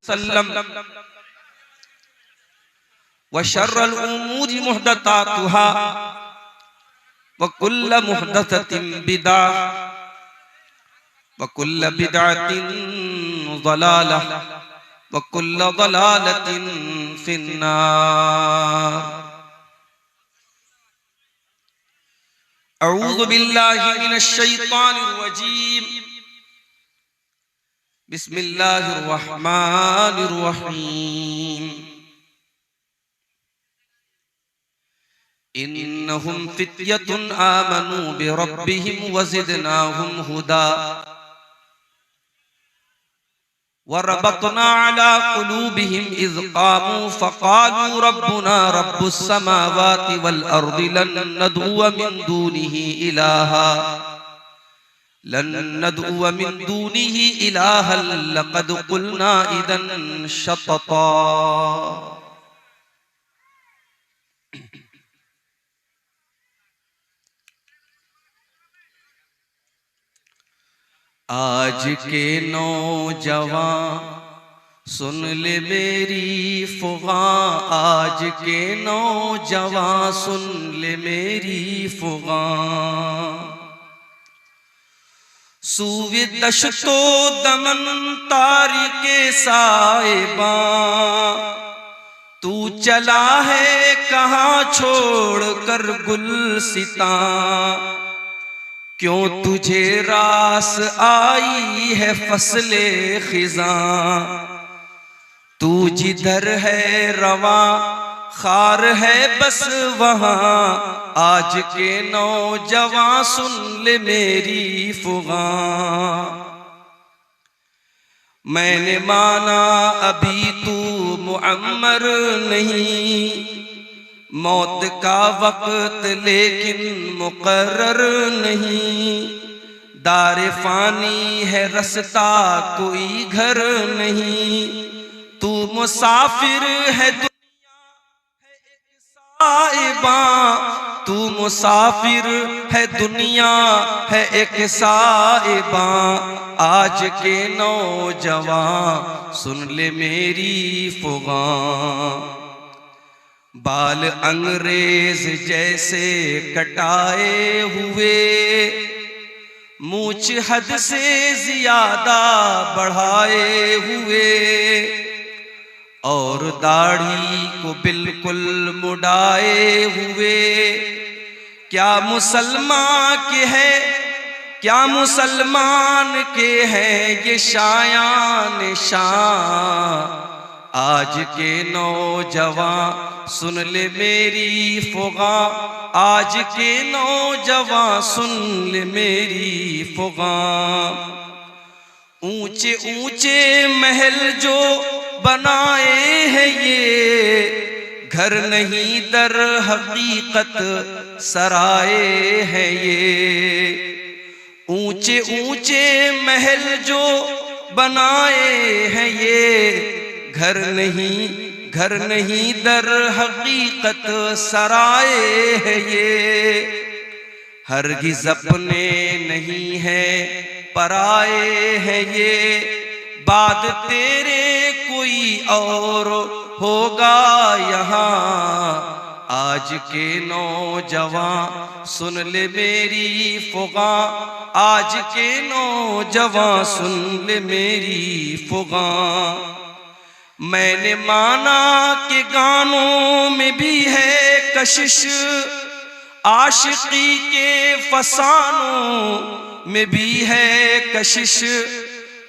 वसल्लम व शर्रल उमूरि मुहदसातुहा व कुल्ल मुहदसतिन बिदअह व कुल्ल बिदअतिन ज़लालह व कुल्ल ज़लालतिन फिन्नार। अऊज़ु बिल्लाहि मिनश शैतानिर रजीम। बिस्मिल्लाहिर रहमानिर रहीम। इन्नहुम फित्यतुन आमनू बिरब्बिहिम वज़िदनाहुम हुदा वरबतना अला कुलूबिहिम इज़ क़ामू फ़क़ालू रब्बुना रब्बुस समावाति वल अर्दि लन नदउव मिन दूनिही इलाहा लक़द क़ुलना इज़न शतता। आज के नौजवान सुन ले मेरी फ़ुग़ां, आज के नौजवान सुन ले मेरी फ़ुग़ां। सूवे दश्तो दमन तारी के साहिबां, तू चला है कहाँ छोड़ कर गुलसितां। क्यों तुझे रास आई है फसले खिज़ां, तू जिधर है रवां खार है बस वहाँ। आज के नौजवान सुन ले मेरी फ़ुग़ां। मैंने माना अभी तू मुअम्मर नहीं, मौत का वक्त लेकिन मुकर्रर नहीं। दारे फानी है रस्ता कोई घर नहीं, तू मुसाफिर है दुनिया है एक साहिबां। तू मुसाफिर है दुनिया है एक साहिबां। आज के नौजवान सुन ले मेरी फ़ुग़ां। बाल अंग्रेज जैसे कटाए हुए, मूछ हद से ज्यादा बढ़ाए हुए, और दाढ़ी को बिल्कुल मुड़ाए हुए। क्या मुसलमान के है, क्या मुसलमान के हैं ये शायान शान। आज के नौजवान सुन ले मेरी फ़ुग़ां, आज के नौजवान सुन ले मेरी फ़ुग़ां। ऊंचे ऊंचे महल जो बनाए हैं ये, घर नहीं दर हकीकत सराए हैं ये। ऊंचे ऊंचे महल जो बनाए हैं ये, घर नहीं दर हकीकत सराए है ये। हरगिज़ अपने नहीं है पराए है ये, बाद तेरे कोई और होगा यहाँ। आज के नौजवान सुन ले मेरी फ़ुग़ां, आज के नौजवान सुन ले मेरी फ़ुग़ां। मैंने माना कि गानों में भी है कशिश, आशिकी के फसानों में भी है कशिश।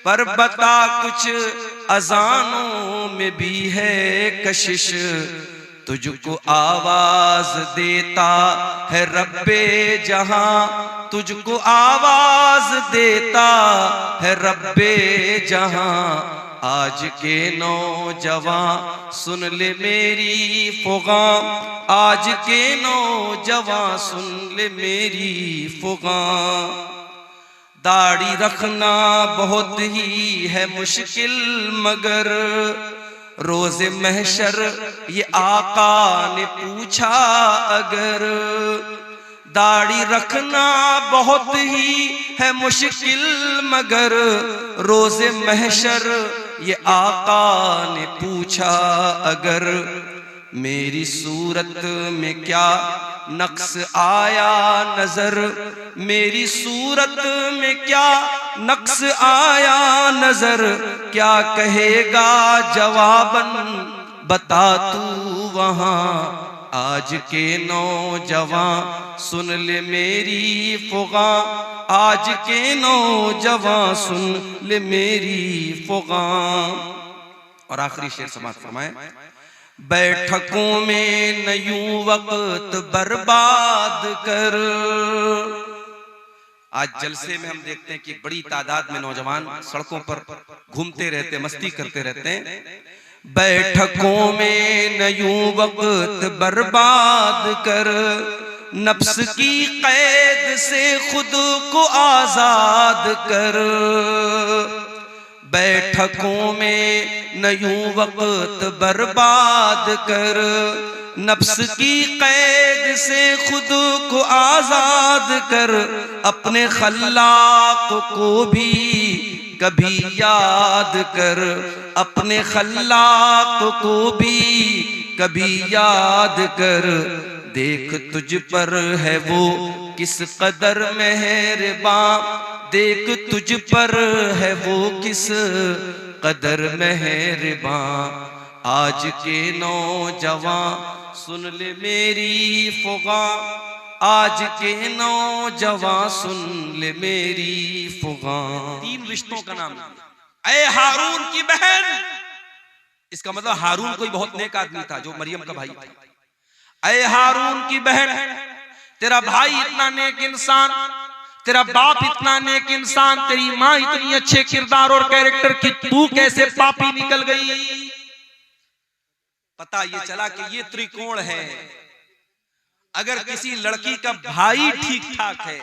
पर बता कुछ अज़ानों में भी है कशिश। तुझको आवाज देता है रब्बे जहां, तुझको आवाज देता है रब्बे जहां। आज के नौजवान सुन ले मेरी फ़ुग़ां, आज के नौजवान सुन ले मेरी फ़ुग़ां। दाढ़ी रखना बहुत ही है मुश्किल, मगर रोज़े महशर ये आका ने पूछा अगर। दाढ़ी रखना बहुत ही है मुश्किल, मगर रोज़े महशर ये आका ने पूछा अगर मेरी सूरत में क्या नक्स आया नजर, मेरी सूरत में क्या नक्स आया नजर, क्या कहेगा जवाबन बता तू वहां। आज के नौजवान सुन ले मेरी फुगा, आज के नौजवान सुन ले मेरी फुगा। और आखिरी शेर समाप्त फरमाए, बैठकों में न यूं वक्त बर्बाद कर। आज जलसे में हम देखते हैं कि बड़ी तादाद में नौजवान सड़कों पर घूमते रहते, मस्ती करते रहते हैं। बैठकों में न यूं वक्त बर्बाद कर, नफ्स की कैद से खुद को आजाद कर। बैठकों में न यूं वक्त बर्बाद कर, नफ्स की कैद से खुद को आजाद कर। अपने खल्लाक को भी कभी याद कर, अपने खल्लाक को भी कभी याद कर। देख तुझ पर है वो किस कदर मेहरबान, देख तुझ पर है वो किस कदर मेहरबान। आज के नौजवान सुन ले मेरी फुगा, आज के नौजवान सुन ले मेरी फुगा। 3 रिश्तों का नाम, ऐ हारून की बहन, इसका मतलब हारून कोई बहुत नेक आदमी था जो मरियम का भाई था। ऐ हारून की बहन, तेरा भाई इतना नेक इंसान, तेरा बाप इतना नेक इंसान, तेरी माँ इतनी अच्छे किरदार और कैरेक्टर की, तू कैसे पापी निकल गई। पता ये चला कि ये त्रिकोण है। अगर किसी लड़की का भाई ठीक ठाक है,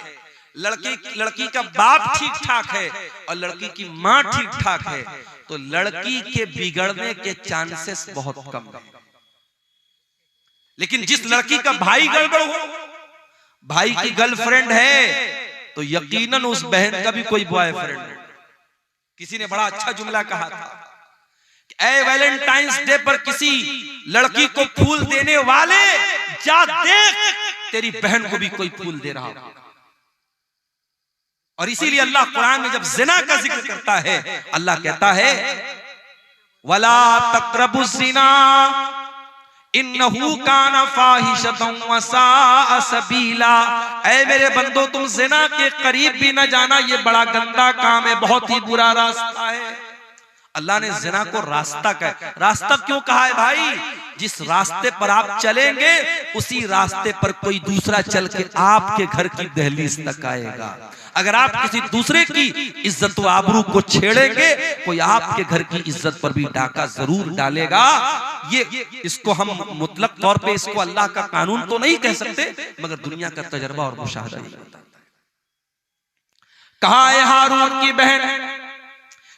लड़की का बाप ठीक ठाक है और लड़की की माँ ठीक ठाक है, तो लड़की के बिगड़ने के चांसेस बहुत कम है। लेकिन जिस लड़की का भाई गड़बड़ हो, भाई की गर्लफ्रेंड है, तो यकीनन उस बहन का भी कोई बॉयफ्रेंड है। किसी ने बड़ा अच्छा जुमला कहा था कि ऐ वैलेंटाइंस डे पर किसी लड़की को फूल देने वाले, जा देख तेरी बहन को भी कोई फूल दे रहा हो। और इसीलिए अल्लाह कुरान में जब जिना का जिक्र करता है, अल्लाह कहता है वला तक़रबु ज़िना इन्नहु काना फाहिशतन व साअ सबीला। ऐ मेरे बंदो, तुम जिना के करीब भी न जाना, ये बड़ा गंदा काम है, बहुत ही बुरा रास्ता है। अल्लाह ने जिना को रास्ता कहा। रास्ता क्यों कहा है भाई? जिस रास्ते पर आप चलेंगे उसी रास्ते पर कोई दूसरा चल के आपके घर की दहलीज तक आएगा। अगर आप किसी दूसरे की इज्जत व आबरू को छेड़ेंगे, कोई आपके घर की इज्जत पर भी डाका जरूर डालेगा। ये इसको हम मुतलक तौर पे इसको अल्लाह का कानून तो नहीं कह सकते, मगर दुनिया का तजर्बा और मुशाहदा ही बताता है। कहा है हारून की बहन,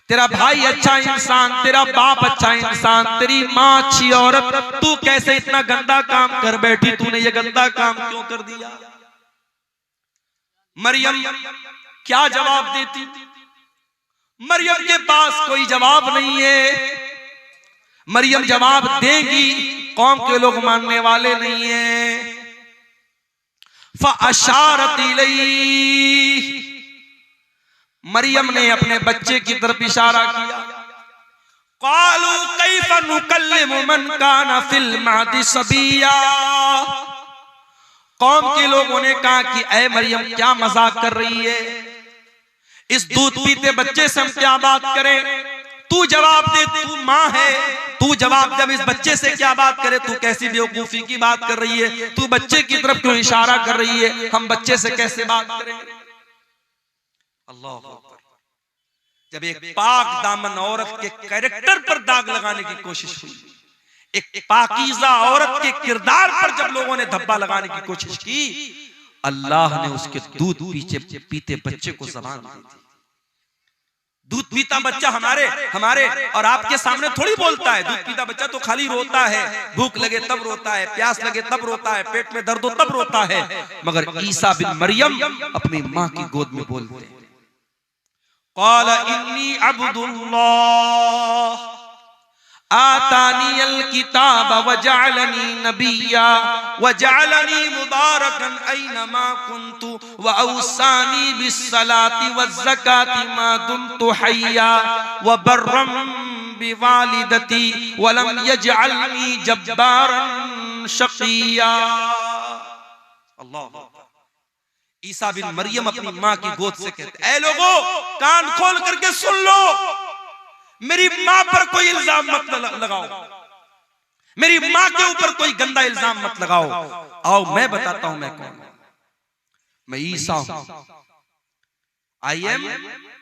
तेरा भाई अच्छा इंसान, तेरा बाप अच्छा इंसान, तेरी माँ अच्छी औरत, तू कैसे इतना गंदा काम कर बैठी? तूने ये गंदा काम क्यों कर दिया? मरियम क्या जवाब देती? मरियम के पास कोई जवाब नहीं है। मरियम जवाब देगी, कौम के लोग मानने वाले नहीं है। फ़अशारत इलैहि, मरियम ने अपने बच्चे की तरफ इशारा किया। क़ालू कैफ़ नुकल्लिमु मन काना फ़िल महदी सबिया। कौम के लोगों ने कहा कि ऐ मरियम, क्या मजाक कर रही है? इस दूध पीते बच्चे से हम क्या बात करें? तू जवाब दे, तू माँ है, तू जवाब जब इस बच्चे से क्या बात करे? तू कैसी बेवकूफी की बात कर रही है? तू बच्चे की तरफ क्यों इशारा कर रही है? हम बच्चे से कैसे बात करें? अल्लाह अकबर। जब एक पाक दामन औरत के कैरेक्टर पर दाग लगाने की कोशिश हुई, एक पाकीज़ा औरत के किरदार पर जब लोगों ने धब्बा लगाने की कोशिश की, अल्लाह ने उसके दूध पीते बच्चे को ज़बान दी थी। दूध पीता बच्चा हमारे और आपके सामने थोड़ी बोलता है। दूध पीता बच्चा तो खाली रोता है, भूख लगे तब रोता है, प्यास लगे तब रोता है, पेट में दर्द हो तब रोता है। मगर ईसा बिन मरियम अपनी माँ की गोद में बोलते हैं, क़ाल इन्नी अब्दुल्लाह आतानी अल किताब वजअलनी नबिय्या वजअलनी मुबारकन ऐनमा कुन्तु वअवसानी बिस्सलाति वज़्ज़काति मा दुम्तु हय्या वबर्रम बिवालिदती वलम यजअलनी जब्बारन शक़िय्या। अल्लाह। ईसा बिन मरियम अपनी माँ की गोद से कहते, ऐ लोगों कान खोल करके सुन लो, मेरी माँ पर कोई इल्जाम मत लगाओ, मेरी माँ के ऊपर कोई गंदा इल्जाम मत लगाओ। आओ मैं बताता हूं मैं कौन हूं। मैं ईसा हूं। I am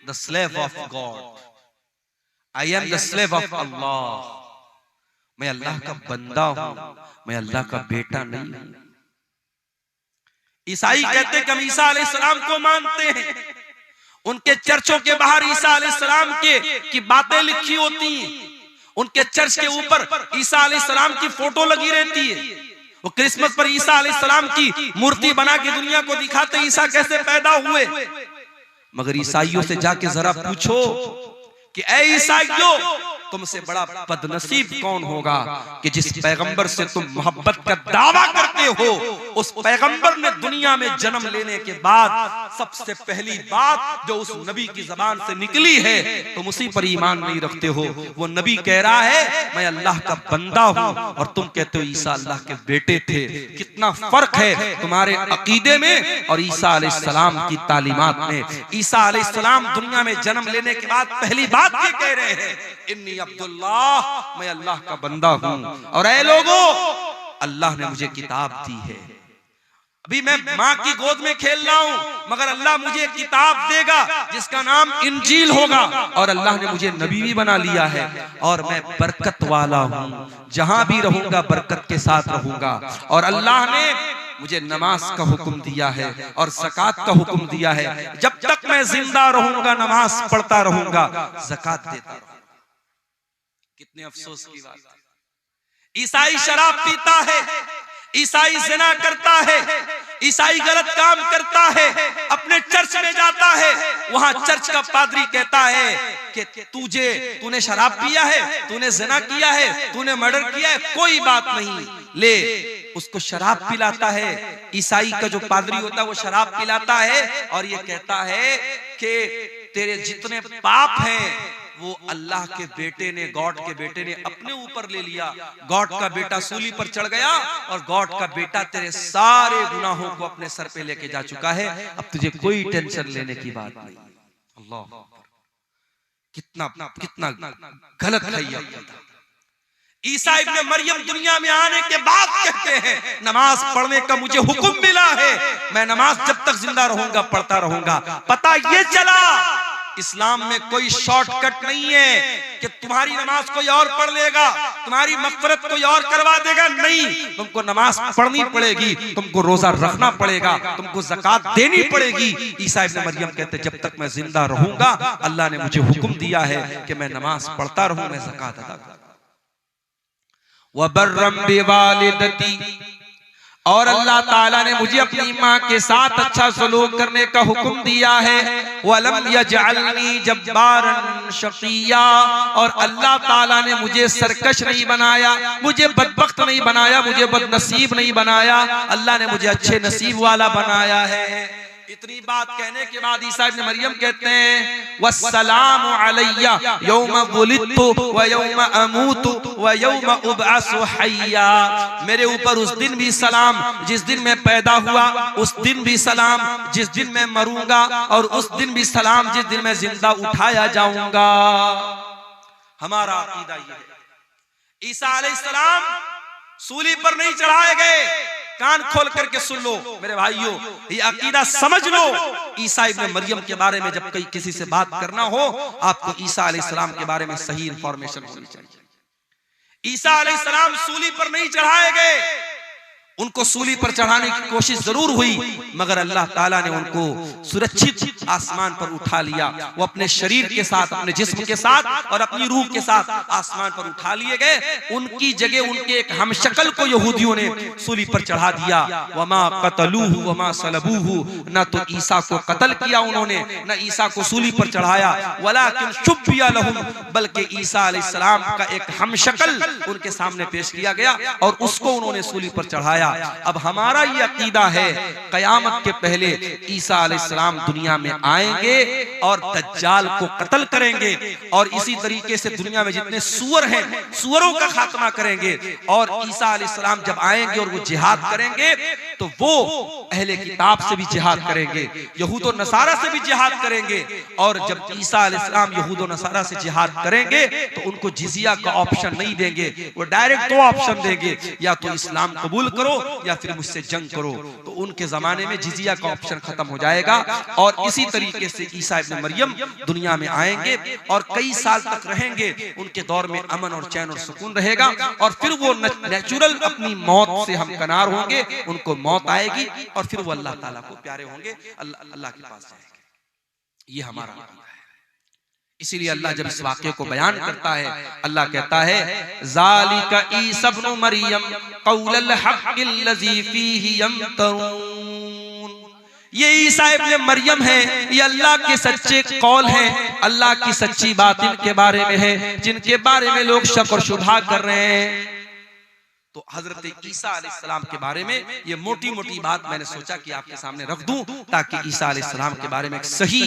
the slave of God, I am the slave of Allah. मैं अल्लाह का बंदा हूं, मैं अल्लाह का बेटा नहीं हूं। ईसाई कहते हैं कि हम ईसा अलैहिस्सलाम को मानते हैं। उनके चर्चों के बाहर ईसा अलैहिस्सलाम की बातें लिखी होती हैं। उनके चर्च के ऊपर ईसा अलैहिस्सलाम की फोटो लगी रहती है। वो क्रिसमस पर ईसा अलैहिस्सलाम की मूर्ति बना के दुनिया को दिखाते ईसा कैसे पैदा हुए। मगर ईसाइयों से जाके जरा पूछो कि ऐ ईसाइयों, तुमसे बड़ा बदनसीब कौन होगा कि जिस पैगंबर से तुम मोहब्बत का दावा करते हो, उस पैगंबर ने दुनिया में जन्म लेने के बाद सबसे पहली बात जो उस नबी की जबान से निकली है तुम उसी पर ईमान नहीं रखते हो। वो नबी कह रहा है मैं अल्लाह का बंदा हूं और तुम कहते हो ईसा अल्लाह के बेटे थे। कितना फर्क है तुम्हारे अकीदे में और ईसा अलैहिस्सलाम की तालीमात में। ईसा अलैहिस्सलाम दुनिया में जन्म लेने के बाद पहली बात ये कह रहे हैं, इन्नी अब्दुल्लाह, मैं अल्लाह का बंदा हूं। और ऐ लोगों, अल्लाह ने मुझे किताब दी है। अभी मैं माँ की गोद में खेल रहा हूं, मगर अल्लाह मुझे किताब देगा जिसका नाम इंजील होगा। और अल्लाह ने मुझे नबी भी बना लिया है और मैं बरकत वाला हूं। जहां भी रहूंगा बरकत के साथ रहूंगा। और अल्लाह ने मुझे नमाज का हुक्म दिया है और ज़कात का हुक्म दिया है। जब तक मैं जिंदा रहूंगा नमाज पढ़ता रहूंगा, ज़कात देता रहूंगा। कितने अफसोस की बात है। ईसाई शराब पीता है, ईसाई जिना करता है, ईसाई गलत काम करता है, अपने चर्च में जाता है, वहां चर्च का पादरी कहता है कि तूने शराब पिया है, तूने जिना किया है, तूने मर्डर किया है, कोई बात नहीं, ले उसको शराब पिलाता है। ईसाई का जो पादरी होता है वो शराब पिलाता है और ये कहता है कि तेरे जितने पाप हैं वो अल्लाह के बेटे ने, गॉड के बेटे ने अपने ऊपर ले लिया। गॉड का बेटा सूली पर चढ़ गया और गॉड का बेटा तेरे सारे गुनाहों को अपने सर पे लेके जा चुका है। अब तुझे कोई टेंशन लेने की बात नहीं। अल्लाह, कितना कितना गलत है ये। ईसा इब्ने मरियम दुनिया में आने के बाद कहते हैं नमाज पढ़ने का मुझे हुक्म मिला है, मैं नमाज जब तक जिंदा रहूंगा पढ़ता रहूंगा। पता ये चला इस्लाम में कोई शॉर्टकट नहीं है कि तुम्हारी नमाज कोई और पढ़ लेगा, तुम्हारी मग़फ़िरत कोई और करवा देगा। नहीं, तुमको नमाज पढ़नी पड़ेगी, तुमको रोजा रखना पड़ेगा, तुमको ज़कात देनी पड़ेगी। ईसा इब्ने मरियम कहते जब तक मैं जिंदा रहूंगा अल्लाह ने मुझे हुक्म दिया है कि मैं नमाज पढ़ता रहूं, मैं ज़कात अदा करूं। वबर्रम बिवालिदती, और अल्लाह ताला ने मुझे अपनी माँ के साथ अच्छा सलूक करने का हुक्म दिया है। वलम यजअलनी जब्बारन शक़िय्या, और अल्लाह ताला ने मुझे सरकश नहीं बनाया, मुझे बदबख्त नहीं बनाया, मुझे बदनसीब नहीं बनाया। अल्लाह ने मुझे अच्छे नसीब वाला बनाया है। इतनी बात कहने के बाद ईसा इब्ने मरियम कहते हैं वस्सलामु अलैया यौमा वुलिदतु व यौमा अमूतु व यौमा उबअसु हय्या। मेरे ऊपर उस दिन भी सलाम जिस दिन मैं पैदा हुआ, उस दिन भी सलाम जिस दिन मैं मरूंगा, और उस दिन भी सलाम जिस दिन मैं जिंदा उठाया जाऊंगा। हमारा अकीदा ये है। ईसा अलैहिस्सलाम सूली पर नहीं चढ़ाए गए। कान खोल करके सुन लो मेरे भाइयों, ये अकीदा समझ लो। ईसा इब्ने मरियम के बारे में जब कहीं किसी से बात करना हो, आपको ईसा अलैहिस्सलाम के बारे में सही इंफॉर्मेशन होनी चाहिए। ईसा अलैहिस्सलाम सूली पर नहीं चढ़ाए गए, उनको सूली पर चढ़ाने की कोशिश जरूर हुई, मगर अल्लाह ताला ने उनको सुरक्षित आसमान पर उठा लिया। वो अपने शरीर के साथ, अपने जिस्म के साथ और अपनी रूह के साथ आसमान पर उठा लिए गए। उनकी जगह उनके एक हमशक्ल को यहूदियों ने सूली पर चढ़ा दिया। वमा कतलूहु वमा सलबूहु, न तो ईसा को कत्ल किया उन्होंने, न ईसा को सूली पर चढ़ाया। वलाकिन शुब्बिया लहुम, बल्कि ईसा अलैहिस्सलाम का एक हमशक्ल उनके सामने पेश किया गया और उसको उन्होंने सूली पर चढ़ाया। अब हमारा ये अकीदा है, कयामत के पहले ईसा अलैहिस्सलाम दुनिया में आएंगे और दज्जाल को कत्ल करेंगे, और इसी तरीके से दुनिया में जितने सुअर हैं, सुअरों का खात्मा करेंगे। और ईसा अलैहिस्सलाम जब आएंगे और वो जिहाद करेंगे, तो वो अहले किताब से भी जिहाद करेंगे, यहूद और नसारा से भी जिहाद करेंगे। और जब ईसा अलैहिस्सलाम यहूद और नसारा से जिहाद करेंगे तो उनको जिजिया का ऑप्शन नहीं देंगे, वो डायरेक्ट दो ऑप्शन देंगे, या तो इस्लाम कबूल करो या फिर मुझसे जंग करो। तो उनके जमाने में जिजिया का ऑप्शन खत्म हो जाएगा। और इसी तरीके से ईसा इब्न मरियम दुनिया में आएंगे और कई साल तक रहेंगे। उनके दौर में अमन और चैन और सुकून रहेगा, और फिर वो नेचुरल अपनी मौत से हमकनार होंगे, उनको मौत आएगी और फिर वो अल्लाह ताला को प्यारे होंगे, अल्लाह के पास जाएंगे। ये हमारा अकीदा है। इसीलिए अल्लाह जब इस वाक़े को बयान करता है, अल्लाह कहता है ज़ालिका ईसा इब्न मरियम क़ौलुल हक़्क़िल्लज़ी फ़ीही यम्तरून। ये ईसा इब्न मरियम है, ये अल्लाह के सच्चे कौल हैं, अल्लाह की सच्ची बात इनके बारे में है, जिनके बारे में लोग शक और शुबहा कर रहे हैं। तो हजरत ईसा अलैहिस्सलाम के बारे में ये मोटी मोटी बात मैंने सोचा कि आपके सामने रख दूं, ताकि ईसा अलैहिस्सलाम के बारे में एक सही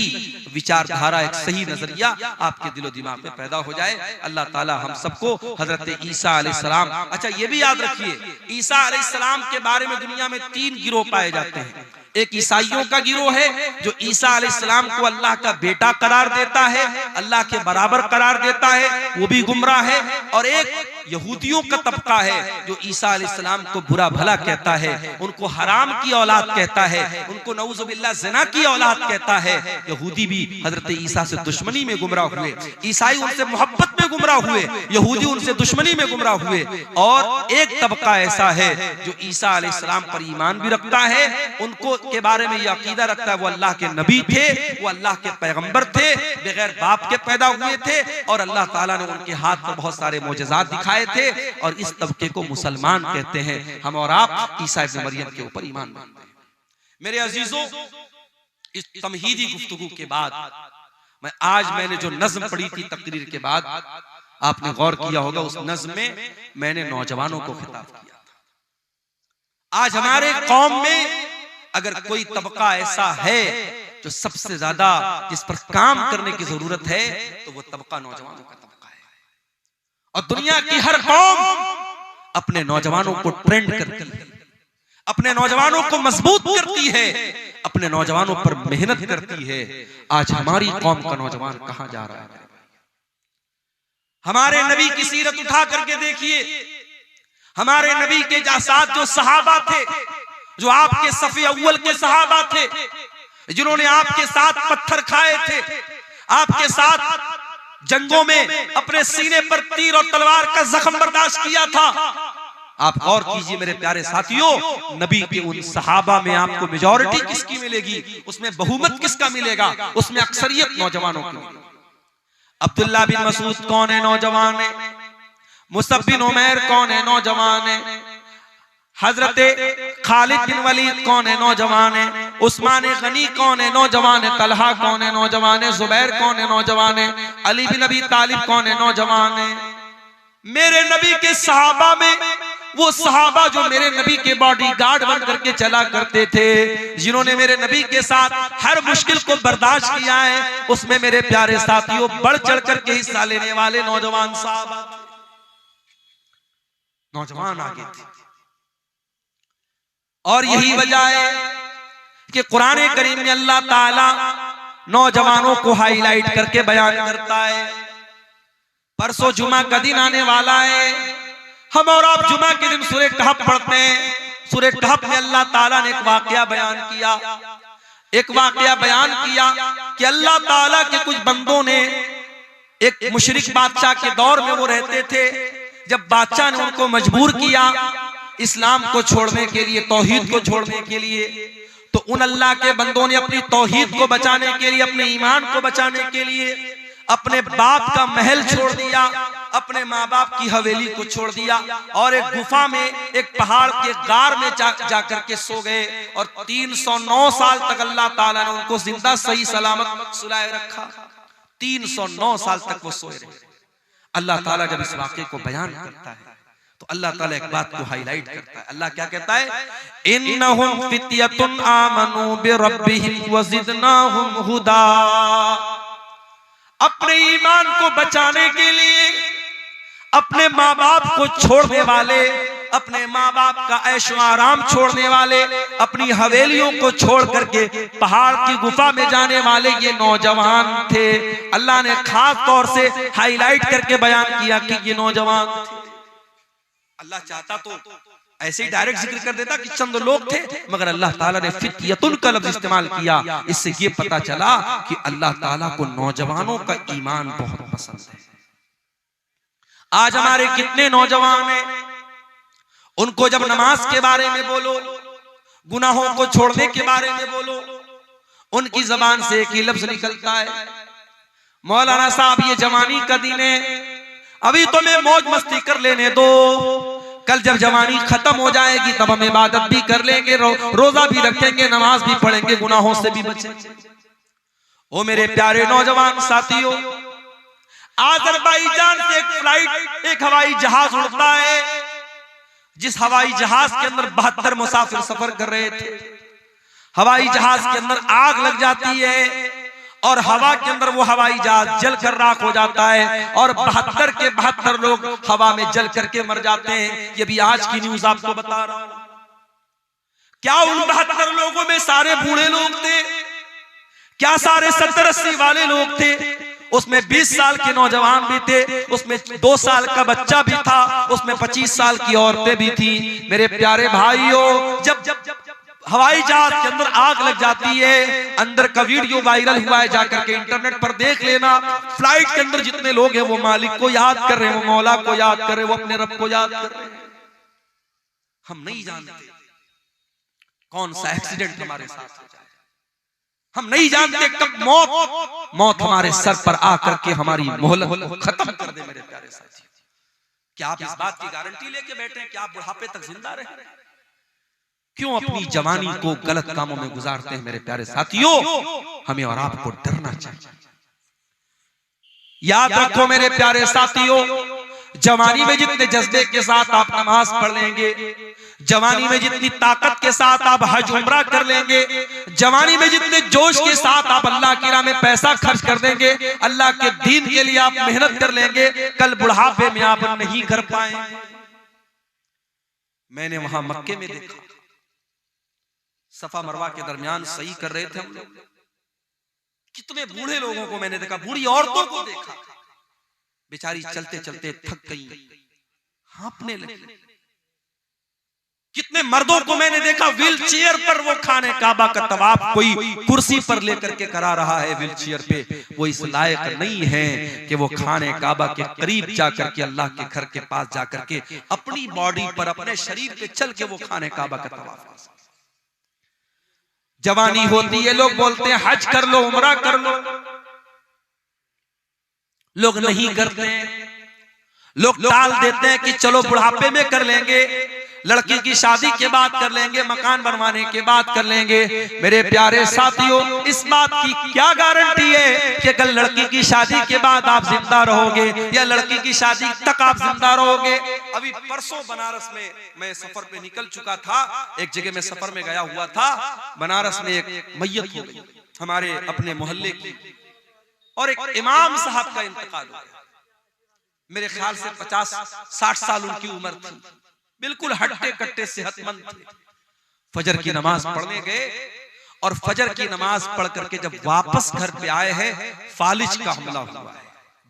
विचारधारा, एक सही नजरिया आपके दिलो दिमाग में पैदा हो जाए। अल्लाह ताला हम सबको हजरत ईसा अलैहिस्सलाम, अच्छा ये भी याद रखिए, ईसा अलैहिस्सलाम के बारे में दुनिया में 3 गिरोह पाए जाते हैं। एक ईसाइयों का गिरोह है जो ईसा अलैहिस्सलाम को अल्लाह का बेटा करार देता है, अल्लाह के बराबर करार देता है, वो भी गुमराह है। और एक यहूदियों का तबका है जो ईसा अलैहिस्सलाम को बुरा भला कहता है, उनको हराम की औलाद कहता है, उनको नऊजुबिल्लाह ज़िना की औलाद कहता है। यहूदी भी हजरत ईसा से दुश्मनी में गुमराह हुए, ईसाई उनसे मोहब्बत में गुमराह हुए, यहूदी उनसे दुश्मनी में गुमराह हुए। और एक तबका ऐसा है जो ईसा अलैहिस्सलाम पर ईमान भी रखता है, उनको के बारे में यह अकीदा रखता है वो अल्लाह के नबी थे, वो अल्लाह के पैगंबर थे, बगैर बाप के पैदा हुए थे, और अल्लाह ताला ने उनके हाथ पर बहुत सारे मोजज़ात दिखाए थे। और इस तबके को मुसलमान कहते हैं। हम और आप ईसा इब्न मरियम के ऊपर ईमान मानते हैं। मेरे अजीजों, इस तमहीदी गुफ्तगू के बाद मैंने जो नज़्म पढ़ी थी तकरीर के बाद, आपने गौर किया होगा उस नज़्म में मैंने नौजवानों को खिताब किया था। आज हमारे कौम में अगर कोई तबका ऐसा है जो सबसे ज्यादा जिस पर काम करने की जरूरत है, तो वो तबका नौजवानों का तबका है। और दुनिया की हर कौम अपने नौजवानों को ट्रेंड करती है, अपने नौजवानों को मजबूत करती है, अपने नौजवानों पर मेहनत करती है। आज हमारी कौम का नौजवान कहां जा रहा है? हमारे नबी की सीरत उठा करके देखिए, हमारे नबी के साथ जो सहाबा थे, जो आपके सफ़े अव्वल के सहाबा थे, जिन्होंने आपके साथ पत्थर खाए थे, आपके साथ जंगों में अपने सीने पर तीर और तलवार का जख्म बर्दाश्त किया था। आप गौर कीजिए मेरे प्यारे साथियों, नबी के उन सहाबा में आपको मेजॉरिटी किसकी मिलेगी, उसमें बहुमत किसका मिलेगा? उसमें अक्सरियत नौजवानों की मिलेगी। अब्दुल्ला बिन मसूद कौन है? नौजवान है। मुसअब बिन उमैर कौन है? नौजवान है। हजरत खालिद बिन वलीद कौन है? नौजवान है। उस्मान गनी कौन है? नौजवान है। तलहा कौन है? नौजवान है। जुबैर कौन है? नौजवान है। अली बिन अबी तालिब कौन है? नौजवान है। मेरे नबी के सहाबा में वो सहाबा जो मेरे नबी के बॉडीगार्ड बन करके चला करते थे, जिन्होंने मेरे नबी के साथ हर मुश्किल को बर्दाश्त किया है, उसमें मेरे प्यारे साथियों बढ़ चढ़ करके हिस्सा लेने वाले नौजवान सहाबा, नौजवान आगे थे। और यही वजह है कि कुरान करीम में अल्लाह ताला नौजवानों को हाईलाइट करके बयान करता है। परसों जुमा का दिन आने वाला है, हम और आप जुमा के दिन सूरह कहफ पढ़ते हैं। सूरह कहफ में अल्लाह ताला ने एक वाकया बयान किया, कि अल्लाह ताला के कुछ बंदों ने, एक मुशरिक बादशाह के दौर में वो रहते थे, जब बादशाह ने उनको मजबूर किया इस्लाम को छोड़ने के लिए, तौहीद को छोड़ने के लिए। तो उन अल्लाह के बंदों ने अपनी तौहीद को बचाने के लिए, अपने ईमान को बचाने के लिए अपने बाप का महल छोड़ दिया, अपने माँ बाप की हवेली को छोड़ दिया और एक गुफा में, एक पहाड़ के गार में जाकर के सो गए। और 309 साल तक अल्लाह ताला ने उनको जिंदा सही सलामत सुलाए रखा। 309 साल तक वो सोए रहे। अल्लाह ताला जब इस वाक़े को बयान करता है तो अल्लाह ताला एक बात को हाईलाइट करता है। अल्लाह क्या कहता है? इन्नहुम फित्यतुन आमनू बिरब्बिहिम वज़िदनाहुम हुदा। अपने ईमान को बचाने के लिए अपने माँ बाप को छोड़ने वाले, अपने माँ बाप का ऐशो आराम छोड़ने वाले, अपनी हवेलियों को छोड़ करके पहाड़ की गुफा में जाने वाले ये नौजवान थे। अल्लाह ने खास तौर से हाईलाइट करके बयान किया कि ये नौजवान थे। अल्लाह चाहता तो ऐसे ही डायरेक्ट जिक्र कर देता कि चंद लोग थे, मगर अल्लाह ताला ने फित्यतुन का लफ्ज इस्तेमाल किया। इससे ये पता चला कि अल्लाह ताला को नौजवानों का ईमान बहुत पसंद है। आज हमारे कितने नौजवान हैं, उनको जब नमाज के बारे में बोलो, गुनाहों को छोड़ने के बारे में बोलो, उनकी जबान से एक ही लफ्ज निकलता है, मौलाना साहब ये जवानी का दिन है, अभी तो मैं मौज मस्ती कर लेने दो, कल जब जवानी खत्म हो जाएगी तब हम इबादत भी कर लेंगे, रोजा भी रखेंगे, नमाज भी पढ़ेंगे, गुनाहों से भी बचेंगे। ओ मेरे प्यारे नौजवान साथियों, अज़रबैजान से एक फ्लाइट, एक हवाई जहाज उड़ता है, जिस हवाई जहाज के अंदर 72 मुसाफिर सफर कर रहे थे। हवाई जहाज के अंदर आग लग जाती है और हवा के अंदर वो हवाई जहाज जल कर राख हो जाता है और 72 के 72 लोग हवा में जल करके मर जाते हैं। ये भी आज की न्यूज आपको बता रहा हूं। क्या उन 72 लोगों में सारे बूढ़े लोग थे? क्या सारे 70-80 वाले लोग थे? उसमें 20 साल के नौजवान भी थे, उसमें 2 साल का बच्चा भी था, उसमें 25 साल की औरतें भी थी। मेरे प्यारे भाइयों, जब हवाई जहाज के अंदर आग लग जाती है, अंदर का वीडियो वायरल हुआ है, जाकर के इंटरनेट पर देख लेना। फ्लाइट के अंदर जितने लोग हैं वो मालिक को याद कर रहे हैं, वो मौला को याद कर रहे हैं, वो अपने रब को याद कर रहे हैं। हम नहीं जानते कौन सा एक्सीडेंट हमारे साथ हो जाए, हम नहीं जानते कब मौत हमारे सर पर आकर के हमारी मोहलत खत्म कर दे। मेरे प्यारे साथी, क्या आप इस बात की गारंटी लेके बैठे हैं कि आप बुढ़ापे तक जिंदा रहे? क्यों अपनी जवानी को गलत कामों में गुजारते हैं? मेरे प्यारे साथियों, हमें और आपको डरना चाहिए। याद रखो मेरे प्यारे साथियों, जवानी में जितने जज्बे के साथ आप नमाज पढ़ लेंगे, जवानी में जितनी ताकत के साथ आप हज उम्रा कर लेंगे, जवानी में जितने जोश के साथ आप अल्लाह की राह में पैसा खर्च कर देंगे, अल्लाह के दीन के लिए आप मेहनत कर लेंगे, कल बुढ़ापे में आप नहीं कर पाएंगे। मैंने वहां मक्के में देखा, सफा मरवा के दरमियान सही कर रहे थे हम लोग, कितने बूढ़े लोगों को मैंने देखा, बूढ़ी औरतों को देखा, बेचारी चलते चलते थक गई, हाँफने लगी। कितने मर्दों को मैंने देखा व्हील चेयर पर, वो खाने काबा का तवाफ कोई कुर्सी पर लेकर के करा रहा है व्हील चेयर पे। वो इस लायक नहीं है कि वो खाने काबा के करीब जाकर के, अल्लाह के घर के पास जाकर के अपनी बॉडी पर, अपने शरीर पे चल के वो खाने काबा का तवाफ कर। जवानी होती है, लोग बोलते हैं हज कर लो, उम्रा कर लो, लोग नहीं करते हैं, लोग टाल देते हैं कि चलो बुढ़ापे में कर लेंगे, लड़की की शादी के बाद कर लेंगे, मकान बनवाने के बाद कर लेंगे। मेरे प्यारे साथियों, इस बात की क्या गारंटी है कि कल लड़की की शादी के बाद आप जिंदा रहोगे या लड़की की शादी तक आप जिंदा रहोगे? अभी परसों बनारस में मैं सफर पे निकल चुका था, एक जगह में सफर में गया हुआ था, बनारस में एक मैयत हो गई हमारे अपने मोहल्ले की, और एक इमाम साहब का इंतकाल हो गया। मेरे ख्याल से 50-60 साल उनकी उम्र थी, बिल्कुल हट्टे कट्टे सेहतमंद थे। फजर की नमाज पढ़ने गए और फजर की नमाज पढ़ करके जब वापस घर पे आए हैं, फालिज का हमला हुआ है,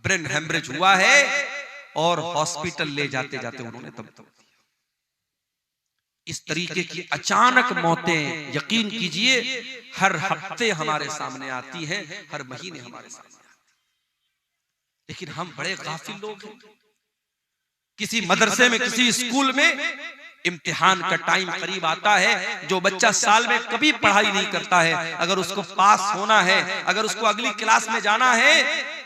ब्रेन हेमरेज हुआ है और हॉस्पिटल ले जाते जाते उन्होंने दम तोड़ दिया। इस तरीके की अचानक मौतें, यकीन कीजिए, हर हफ्ते हमारे सामने आती हैं, हर महीने हमारे सामने आती है। लेकिन हम बड़े गाफिल लोग हैं। किसी मदरसे में, किसी स्कूल में इम्तिहान का टाइम करीब आता है। जो बच्चा साल में कभी पढ़ाई नहीं करता है, अगर उसको पास होना है, अगर उसको अगली क्लास में जाना है,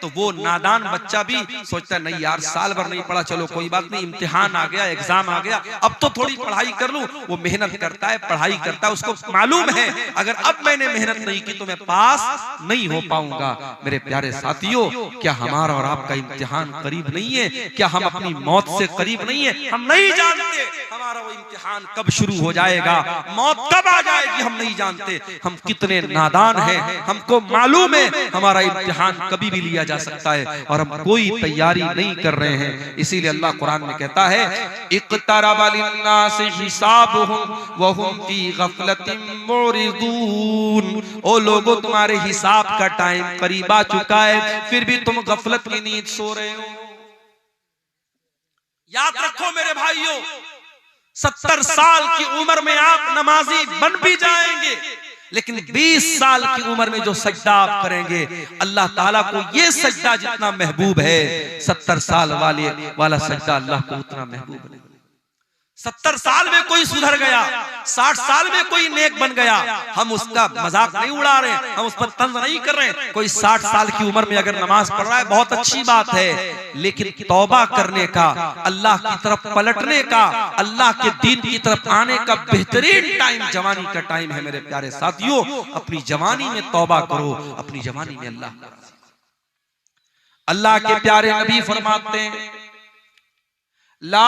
तो वो नादान बच्चा भी सोचता है नहीं यार साल भर नहीं पढ़ा, चलो कोई बात नहीं, इम्तिहान आ गया, एग्जाम आ गया, अब तो थोड़ी पढ़ाई कर लूं। वो मेहनत करता है, पढ़ाई करता है, उसको मालूम है अगर अब मैंने मेहनत नहीं की तो मैं पास नहीं हो पाऊंगा। मेरे प्यारे साथियों, क्या हमारा और आपका इम्तिहान करीब नहीं है? क्या हम अपनी मौत से करीब नहीं है? हम नहीं जानते हमारा वो इम्तिहान कब शुरू हो जाएगा, मौत कब आ जाएगी, हम नहीं जानते। हम कितने नादान हैं, हमको मालूम है हमारा इम्तिहान कभी भी लिया जा सकता है और हम कोई तैयारी नहीं कर रहे हैं। इसीलिए अल्लाह कुरान में कहता है इक़्तरबा लिन्नासि हिसाबुहुम व हुम फी गफलतिन मुरिदून। ओ लोगों, तुम्हारे हिसाब का टाइम करीब आ चुका है, फिर भी तुम गफलत की नींद सो रहे हो। याद रखो मेरे भाइयों, 70 साल की उम्र में आप नमाजी बन भी जाएंगे, लेकिन 20 साल की उम्र में जो सजदा आप करेंगे, अल्लाह ताला को ये सजदा जितना महबूब है, 70 साल वाला सजदा अल्लाह को उतना महबूब नहीं। 70 साल में कोई सुधर गया, 60 साल में कोई नेक बन गया, हम उसका मजाक नहीं उड़ा रहे, हम उस पर तंज नहीं कर रहे। कोई 60 साल की उम्र में अगर नमाज पढ़ रहा है बहुत अच्छी बात है, लेकिन तौबा करने का, अल्लाह की तरफ पलटने का, अल्लाह के दीन की तरफ आने का बेहतरीन टाइम जवानी का टाइम है। मेरे प्यारे साथियों, अपनी जवानी में तौबा करो, अपनी जवानी में अल्लाह के प्यारे नबी फरमाते हैं ला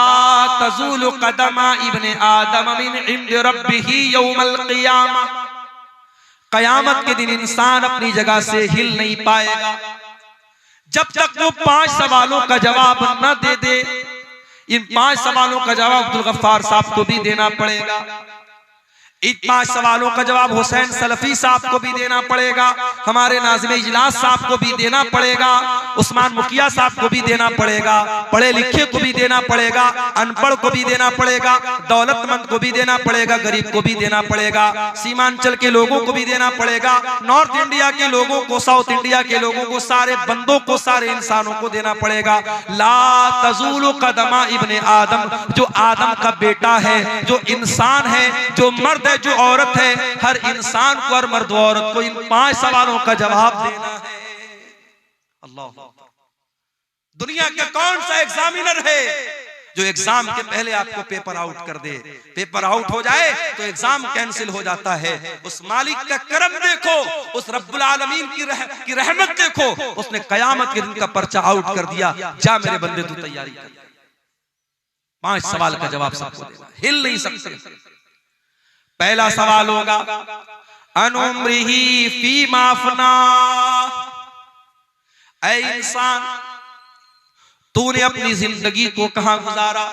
तज़ूलु क़दमा इब्ने आदम मिन इंद रब्बिही यौमल क़ियामा। क़यामत के दिन इंसान अपनी जगह से हिल नहीं पाएगा जब तक वो 5 सवालों का जवाब न दे दे। इन 5 सवालों का जवाब अब्दुल गफ्फार साहब को भी देना पड़ेगा, इन 5 सवालों का जवाब हुसैन सलफी साहब को भी देना पड़ेगा, हमारे नाज़िम इजलास साहब को भी देना पड़ेगा, उस्मान मुखिया साहब को भी देना पड़ेगा, पढ़े लिखे को भी देना पड़ेगा, अनपढ़ को भी देना पड़ेगा, दौलतमंद को भी देना पड़ेगा, गरीब को भी देना पड़ेगा, सीमांचल के लोगों को भी देना पड़ेगा, नॉर्थ इंडिया के लोगों को, साउथ इंडिया के लोगों को, सारे बंदों को, सारे इंसानों को देना पड़ेगा। ला तज़ूलु क़दमा इब्ने आदम, जो आदम का बेटा है, जो इंसान है, जो मर्द है, जो औरत है, हर इंसान को, हर मर्द औरत को इन 5 सवालों का जवाब देना है। अल्लाह, दुनिया का कौन सा एग्जामिनर है जो एग्जाम के पहले आपको पेपर आउट कर दे? पेपर आउट हो जाए तो एग्जाम कैंसिल हो जाता है। उस मालिक का करम देखो, उस रब्बुल आलमीन की रहमत देखो, उसने कयामत के दिन का पर्चा आउट कर दिया। जा मेरे बंदे, तू तैयारी कर, 5 सवाल का जवाब सबको देना, हिल नहीं सकते। पहला सवाल होगा अनुम्रिही फीमा अफना। ऐ इंसान, तूने अपनी जिंदगी को कहां गुजारा?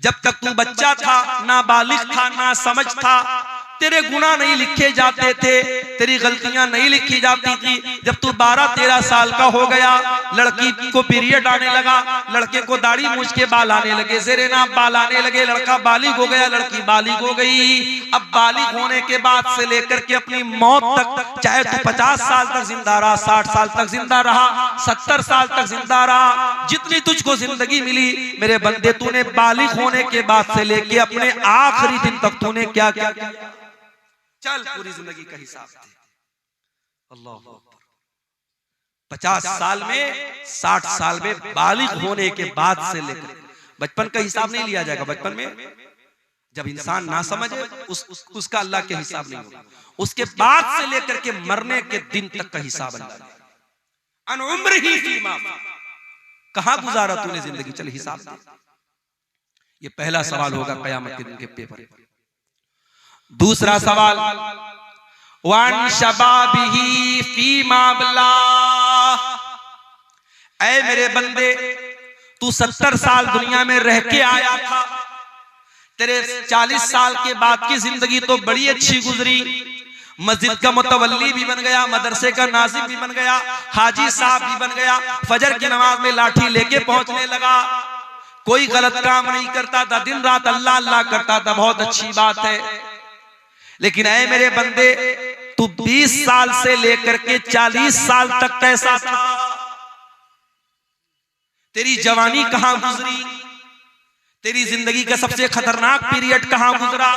जब तक तू बच्चा था, ना बालिग था, ना समझ था, तेरे गुनाह नहीं लिखे जाते थे, तेरी गलतियां नहीं लिखी जाती थी। जब तू 12-13 साल का हो गया, लड़की को पीरियड आने लगा, लड़के को दाढ़ी मूछ के बाल आने लगे, ज़ेरे-नाब बाल आने लगे, लड़का बालिग हो गया, लड़की बालिग हो गई। अब बालिग होने के बाद से लेकर के अपनी मौत तक, चाहे तू 50 साल तक जिंदा रहा, 60 साल तक जिंदा रहा, 70 साल तक जिंदा रहा, जितनी तुझको जिंदगी मिली मेरे बंदे, तूने बालिग होने के बाद से लेके अपने आखिरी दिन तक तूने क्या क्या किया? चल पूरी जिंदगी का हिसाब दे। अल्लाह, 50 साल में, 60 साल में, बालिग होने के बाद से लेकर, बचपन का हिसाब नहीं लिया जाएगा। बचपन में जब इंसान ना समझे उसका अल्लाह के हिसाब नहीं होगा। उसके बाद से लेकर के मरने के दिन तक का हिसाब अल्लाह। अन उम्रिही फीमा, कहां गुजारा तूने जिंदगी, चल हिसाब दे। ये पहला सवाल होगा कयामत के दिन के पेपर। दूसरा सवाल वन शबाबिही फीमा अबला। ऐ मेरे बंदे, तू 70 साल दुनिया में रह के आया था, तेरे 40 साल के बाद की जिंदगी तो बड़ी अच्छी गुजरी। मस्जिद का मुतवल्ली भी बन गया, मदरसे का नाजिम भी बन गया, हाजी साहब भी बन गया, फजर की नमाज में लाठी लेके पहुंचने लगा, कोई गलत काम नहीं करता था, दिन रात अल्लाह अल्लाह करता था, बहुत अच्छी बात है। लेकिन ऐ मेरे बंदे, तू 20 साल से लेकर के 40 साल तक कैसा था? तेरी जवानी कहां गुजरी? तेरी जिंदगी का सबसे खतरनाक पीरियड कहां गुजरा?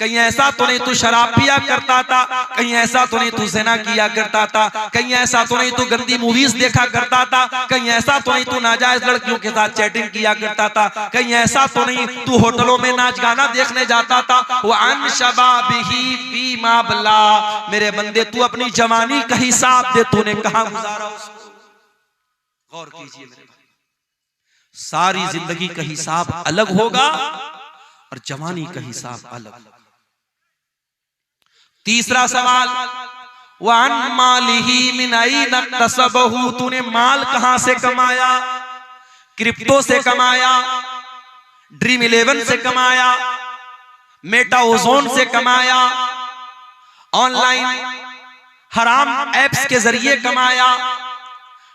कहीं ऐसा तो नहीं तू शराब पिया करता था, कहीं ऐसा तो नहीं तू ज़िना किया करता था, कहीं ऐसा तो नहीं तू गंदी मूवीज देखा करता था, कहीं ऐसा तो नहीं तू नाजायज लड़कियों के साथ चैटिंग किया करता था, कहीं ऐसा तो नहीं तू होटलों में नाच गाना देखने जाता था। वअन शबाबिही फीमा बला, मेरे बंदे तू अपनी जवानी का हिसाब दे, तूने कहां गुजारा उसको। गौर कीजिए मेरे भाई, सारी जिंदगी का हिसाब अलग होगा और जवानी का हिसाब अलग। तीसरा सवाल, वअन मालिही मिन ऐन इक्तसबहू, तूने माल कहां से कमाया? क्रिप्टो से कमाया, ड्रीम 11 से कमाया, मेटा ओजोन से कमाया, ऑनलाइन हराम एप्स के जरिए कमाया,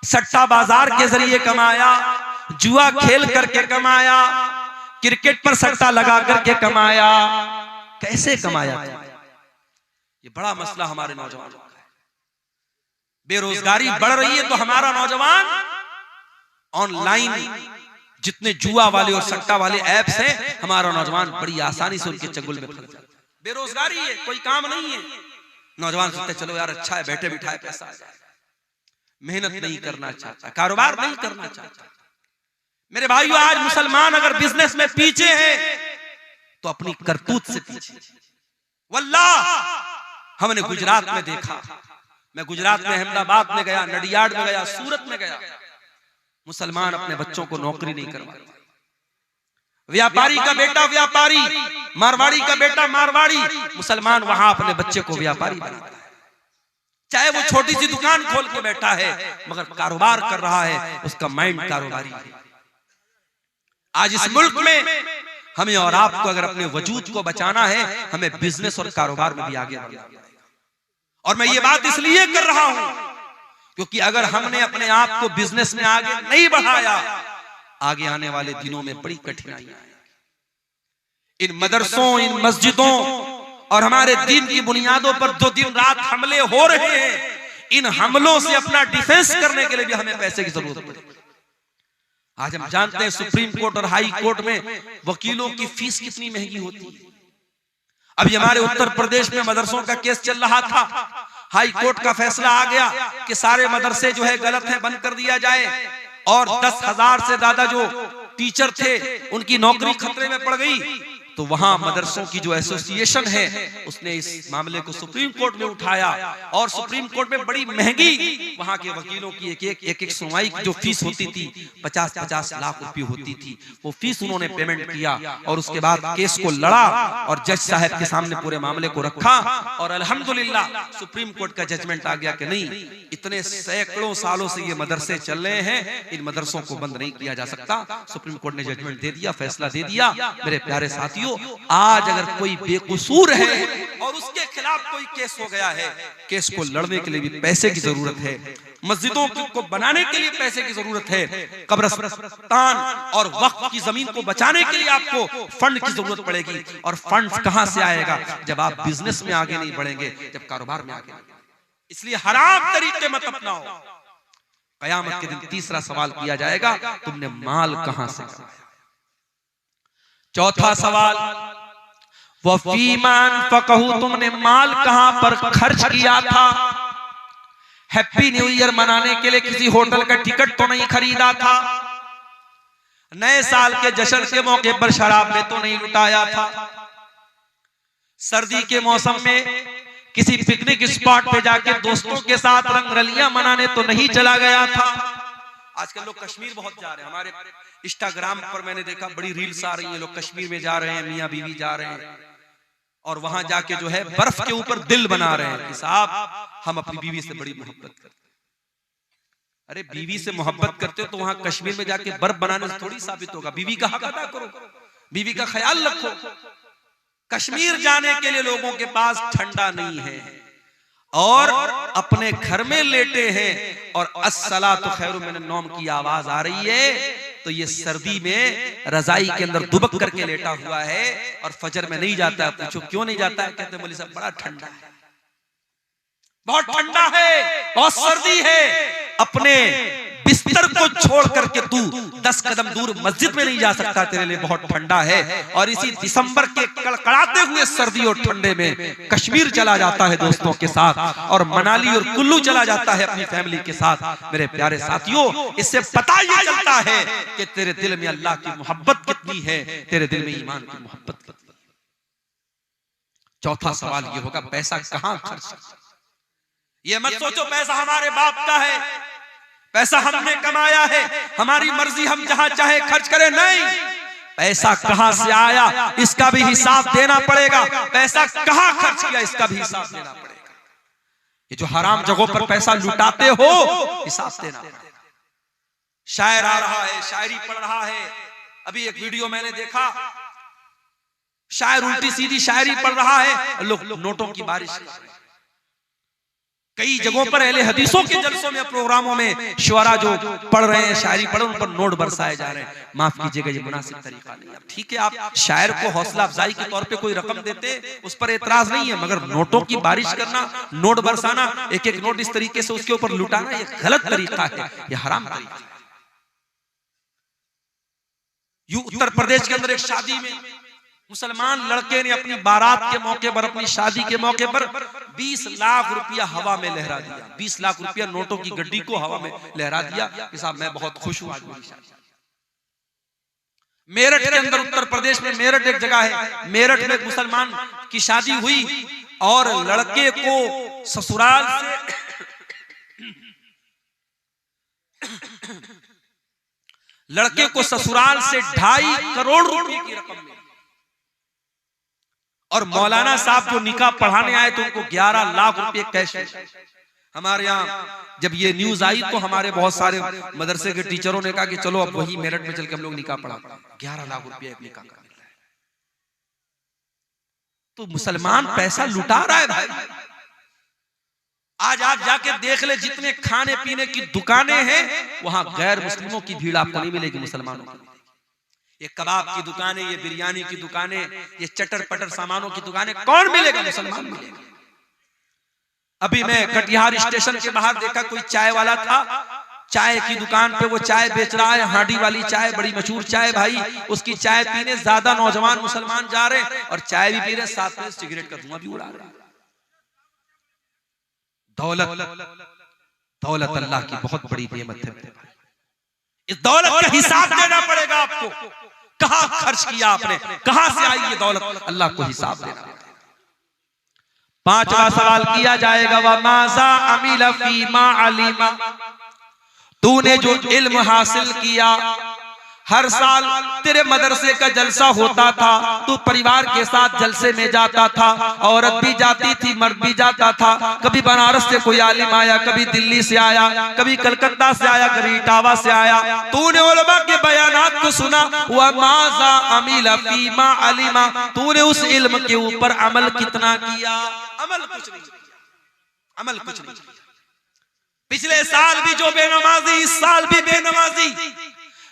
सट्टा बाजार के जरिए कमाया, जुआ खेल करके कमाया, क्रिकेट पर सट्टा लगा करके कमाया, कैसे कमाया? ये बड़ा मसला हमारे नौजवानों का है। बेरोजगारी बढ़ रही है तो हमारा नौजवान ऑनलाइन जितने जुआ वाले और सट्टा वाले ऐप्स हैं, हमारा नौजवान बड़ी आसानी से उनके चंगुल में फंस जाता है। बेरोजगारी है, कोई काम नहीं है, नौजवान सोचते चलो यार अच्छा है, बैठे बिठाए पैसा आ जाए। मेहनत नहीं करना चाहता, कारोबार नहीं करना चाहता। मेरे भाइयों, आज मुसलमान अगर बिजनेस में पीछे हैं तो अपनी करतूत से पीछे। वल्लाह हमने गुजरात में देखा, मैं गुजरात में अहमदाबाद में गया, नडियाड में गया, सूरत में गया, मुसलमान अपने बच्चों को नौकरी नहीं करवाते। व्यापारी का बेटा व्यापारी, मारवाड़ी का बेटा मारवाड़ी, मुसलमान वहां अपने बच्चे को व्यापारी बनाता है। चाहे वो छोटी सी दुकान खोल के बैठा है, मगर कारोबार कर रहा है, उसका माइंड कारोबारी है। आज इस मुल्क में हमें और आपको अगर अपने वजूद को बचाना है, हमें बिजनेस और कारोबार में भी आगे बढ़ना है। और मैं ये बात इसलिए कर रहा हूं क्योंकि अगर हमने अपने आप को बिजनेस में आगे नहीं बढ़ाया, आगे आने वाले दिनों में बड़ी कठिनाइयां आएंगी। इन मदरसों, इन मस्जिदों और हमारे दीन की बुनियादों पर जो दिन रात हमले हो रहे हैं, इन हमलों से अपना डिफेंस करने के लिए भी हमें पैसे की जरूरत पड़ेगी। आज हम जानते हैं सुप्रीम कोर्ट और हाई कोर्ट में वकीलों की फीस कितनी महंगी होती है। अभी हमारे उत्तर प्रदेश में मदरसों का केस चल रहा था, हाई कोर्ट का फैसला आ गया कि सारे मदरसे जो है गलत है, बंद कर दिया जाए, और 10,000 से ज्यादा जो टीचर थे उनकी नौकरी खतरे में पड़ गई। तो वहां मदरसों की जो एसोसिएशन है उसने इस मामले को सुप्रीम कोर्ट में उठाया, और सुप्रीम कोर्ट में बड़ी महंगी वहां के वकीलों की एक सुनवाई की जो फीस होती थी 50-50 लाख रुपए होती थी, वो फीस उन्होंने पेमेंट किया और उसके बाद केस को लड़ा और जज साहब के सामने पूरे मामले को रखा, और अल्हम्दुलिल्लाह सुप्रीम कोर्ट का जजमेंट आ गया कि नहीं, इतने सैकड़ों सालों से ये मदरसे चल रहे हैं, इन मदरसों को बंद नहीं किया जा सकता। सुप्रीम कोर्ट ने जजमेंट दे दिया, फैसला दे दिया। मेरे प्यारे साथियों, आज अगर कोई बेकसूर है और उसके खिलाफ कोई केस हो गया है, केस को लड़ने के लिए भी पैसे की जरूरत है, मस्जिदों को बनाने के लिए पैसे की जरूरत है, कब्रिस्तान और वक्फ की जमीन को बचाने के लिए आपको फंड की जरूरत पड़ेगी। और फंड कहां से आएगा? जब आप बिजनेस में आगे नहीं बढ़ेंगे, जब कारोबार में आगे नहीं बढ़ेंगे। इसलिए हराम तरीके मत अपनाओ। कयामत के दिन तीसरा सवाल किया जाएगा, तुमने माल कहां से कमाया। चौथा सवाल, वफीमान फकहू, तुमने माल कहां पर खर्च किया था। हैप्पी न्यू ईयर मनाने के लिए किसी होटल का टिकट तो नहीं खरीदा था, नए साल के जश्न के मौके पर शराब में तो नहीं लुटाया था, सर्दी के मौसम में किसी पिकनिक स्पॉट पे जाके दोस्तों के साथ रंगरलियां मनाने तो नहीं चला गया था। आजकल लोग कश्मीर बहुत जा रहे हैं, हमारे इंस्टाग्राम पर मैंने देखा बड़ी रील्स आ रही हैं, लोग कश्मीर में जा रहे हैं, मियां बीवी जा रहे हैं और वहां जाके जो है बर्फ के ऊपर दिल बना रहे हैं कि साहब हम अपनी बीवी से बड़ी मोहब्बत करते हैं। अरे बीवी से मोहब्बत करते हो तो वहां कश्मीर में जाके बर्फ बनाने से थोड़ी साबित होगा। बीवी का हक अदा करो, बीवी का ख्याल रखो। कश्मीर जाने के लिए लोगों के पास ठंडा नहीं है और अपने घर में लेटे हैं और अस्सलातु खैरुम मिनन नौम की आवाज आ रही है, तो ये सर्दी में रजाई के अंदर दुबक करके लेटा हुआ है और फजर में नहीं जाता है। पूछो क्यों नहीं जाता है? कहते मौलवी साहब बड़ा ठंडा है, बहुत ठंडा है, बहुत सर्दी है। अपने बिस्तर को छोड़ करके तू 10 कदम दूर मस्जिद में नहीं जा सकता, तेरे लिए बहुत ठंडा है। और इसी दिसंबर के कड़कड़ाते हुए सर्दी और ठंडे में कश्मीर चला जाता है दोस्तों के साथ, और मनाली और कुल्लू चला जाता है अपनी फैमिली के साथ। मेरे प्यारे साथियों, इससे पता ये चलता है कि तेरे दिल में अल्लाह की मोहब्बत कितनी है, तेरे दिल में ईमान की मोहब्बत कितनी है। चौथा सवाल ये होगा, पैसा कहां खर्च? ये मत सोचो पैसा हमारे बाप का है, पैसा हमने कमाया है, हमारी मर्जी हम जहां चाहे खर्च करें। नहीं, पैसा कहां से आया इसका भी हिसाब देना पड़ेगा, पैसा कहां खर्च किया इसका भी हिसाब देना पड़ेगा। ये जो हराम जगहों पर पैसा लुटाते हो, हिसाब देना पड़ेगा। शायर आ रहा है, शायरी पढ़ रहा है, अभी एक वीडियो मैंने देखा, शायर उल्टी सीधी शायरी पढ़ रहा है, लोग नोटों की बारिश कर रहे हैं। कई जगहों पर अहले हदीसों के जलसों में, प्रोग्रामों में शुअरा जो पढ़ रहे हैं, शायरी पढ़, उन पर नोट बरसाए जा रहे हैं। माफ कीजिएगा, ये मुनासिब तरीका नहीं है। ठीक है, आप शायर को हौसला अफजाई के तौर पे कोई रकम देते, उस पर एतराज नहीं है, मगर नोटों की बारिश करना, नोट बरसाना, एक एक नोट इस तरीके से उसके ऊपर लुटाना, ये गलत तरीका है, ये हराम तरीका है। यूं उत्तर प्रदेश के अंदर एक शादी में मुसलमान लड़के ने अपनी बारात के मौके पर, अपनी शादी के मौके पर 20 लाख रुपया हवा में लहरा दिया। 20 लाख रुपया नोटों की गड्डी को हवा में लहरा दिया कि साहब मैं बहुत खुश हूं आज मेरी शादी। मेरठ के अंदर, उत्तर प्रदेश में मेरठ एक जगह है, मेरठ में मुसलमान की शादी हुई और लड़के को ससुराल से लड़के को ससुराल से 2.5 करोड़ रुपए की रकम मिली, और मौलाना साहब जो निकाह पढ़ाने आए तो उनको 11 लाख रुपए कैश। हमारे यहाँ जब ये न्यूज आई तो हमारे बहुत सारे मदरसे के टीचरों ने कहा कि चलो अब वही मेरठ में चल के हम लोग निकाह पढ़ाते हैं। 11 लाख रुपया एक निकाह का मिल रहा है। तो मुसलमान पैसा लुटा रहा है भाई। आज आप जाके देख ले, जितने खाने पीने की दुकानें हैं वहां गैर मुस्लिमों की भीड़ आपको नहीं मिलेगी, मुसलमानों की। ये कबाब की दुकानें, ये बिरयानी की दुकानें, ये चटर पटर सामानों की दुकानें कौन मिलेगा? मुसलमान मिलेगा। अभी मैं कटिहार स्टेशन के बाहर देखा, कोई चाय वाला था, चाय की दुकान पे वो चाय बेच रहा है, हांडी वाली चाय, बड़ी मशहूर चाय भाई। उसकी चाय पीने ज्यादा नौजवान मुसलमान जा रहे हैं और चाय भी पी रहे, साथ में सिगरेट का धुआं भी उड़ा रहे हैं। दौलत अल्लाह की बहुत बड़ी नेमत है। इस दौलत का हिसाब देना पड़ेगा आपको। कहां खर्च किया आपने, कहां से आई ये दौलत, अल्लाह को हिसाब देना पड़ेगा। 5वां सवाल किया जाएगा, व माज़ा अमिल फीमा अलिमा, तूने जो इल्म हासिल किया, हर साल तेरे मदरसे का जलसा होता था, तू परिवार के साथ जलसे में जाता था, औरत भी जाती थी, मर्द भी जाता था। कभी बनारस से कोई आलिम आया, कभी दिल्ली से आया, कभी कलकत्ता से आया, कभी इटावा से आया। तूने उलमा के बयानात को सुना, व माज़ा अमिल फीमा अलिमा, तूने उस इल्म के ऊपर अमल कितना किया? अमल कुछ नहीं किया, अमल कुछ नहीं किया। पिछले साल भी जो बेनमाजी, इस साल भी बेनमाजी।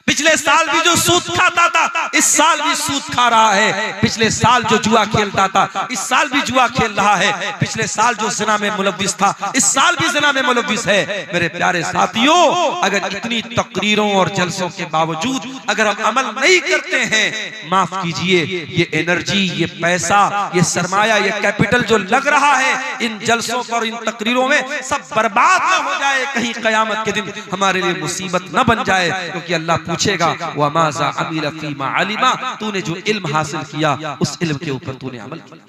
पिछले साल भी जो सूद खाता था, इस साल भी सूद खा रहा है। पिछले साल जो जुआ खेलता था, इस साल भी जुआ खेल रहा है। पिछले साल जो ज़िना में मुलव्विस था, इस साल भी ज़िना में मुलव्विस है। मेरे प्यारे साथियों, अगर इतनी तकरीरों और जलसों के बावजूद अगर हम अमल नहीं करते हैं, माफ कीजिए, ये एनर्जी, ये पैसा, ये सरमाया, ये कैपिटल जो लग रहा है इन जलसों पर, इन तकरीरों में, सब बर्बाद न हो जाए, कहीं क़यामत के दिन हमारे लिए मुसीबत न बन जाए। क्योंकि अल्लाह पूछेगा, व माज़ा अमिल फीमा अलिमा, तूने जो इल्म हासिल किया उस इल्म के ऊपर तूने अमल किया।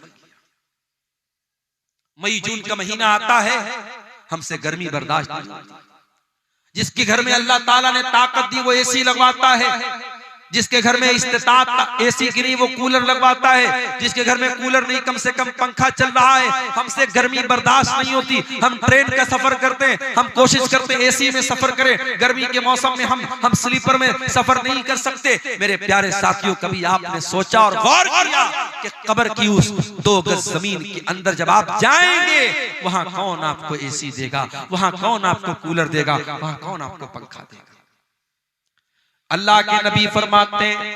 मई जून का महीना आता है, हमसे गर्मी बर्दाश्त नहीं होती। जिसके घर में अल्लाह ताला ने ताकत दी वो एसी लगवाता है, जिसके घर में इस्तिताअत एसी की नहीं वो कूलर लगवाता है, जिसके घर में कूलर नहीं कम से कम पंखा चल रहा है। हमसे गर्मी बर्दाश्त नहीं होती, हम ट्रेन का सफर करते हैं, हम कोशिश करते हैं एसी में सफर करें, गर्मी के मौसम में हम स्लीपर में सफर नहीं कर सकते। मेरे प्यारे साथियों, कभी आपने सोचा और गौर किया कि कब्र की उस 2 गज जमीन के अंदर जब आप जाएंगे, वहां कौन आपको एसी देगा, वहां कौन आपको कूलर देगा, वहां कौन आपको पंखा देगा? अल्लाह के नबी फरमाते हैं,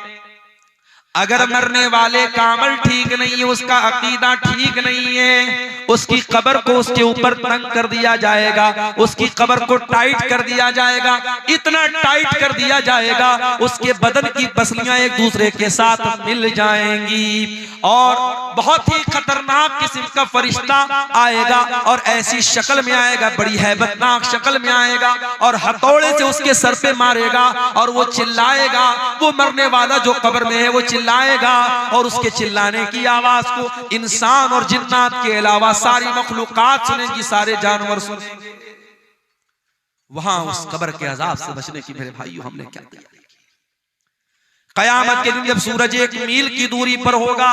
अगर मरने वाले का अमल ठीक नहीं है, उसका अकीदा ठीक नहीं है, उसकी कब्र को उसके ऊपर तंग कर दिया जाएगा, उसकी कब्र को टाइट कर दिया जाएगा, इतना टाइट कर दिया जाएगा उसके बदन की पसलियां एक दूसरे के साथ मिल जाएंगी और बहुत ही खतरनाक किस्म का फरिश्ता आएगा और ऐसी शक्ल में आएगा, बड़ी हैबतनाक शक्ल में आएगा और हथौड़े से उसके सर पे मारेगा और वो चिल्लाएगा। वो मरने वाला जो कब्र में है वो चिल्लाएगा और उसके चिल्लाने की आवाज को इंसान और जिन्नात के अलावा सारी मखलूकात सुनेंगी, सारे जानवर सुनेंगे। वहां उस कब्र के अजाब से बचने की मेरे भाइयों हमने क्या किया? कयामत के दिन जब सूरज 1 मील की दूरी पर होगा,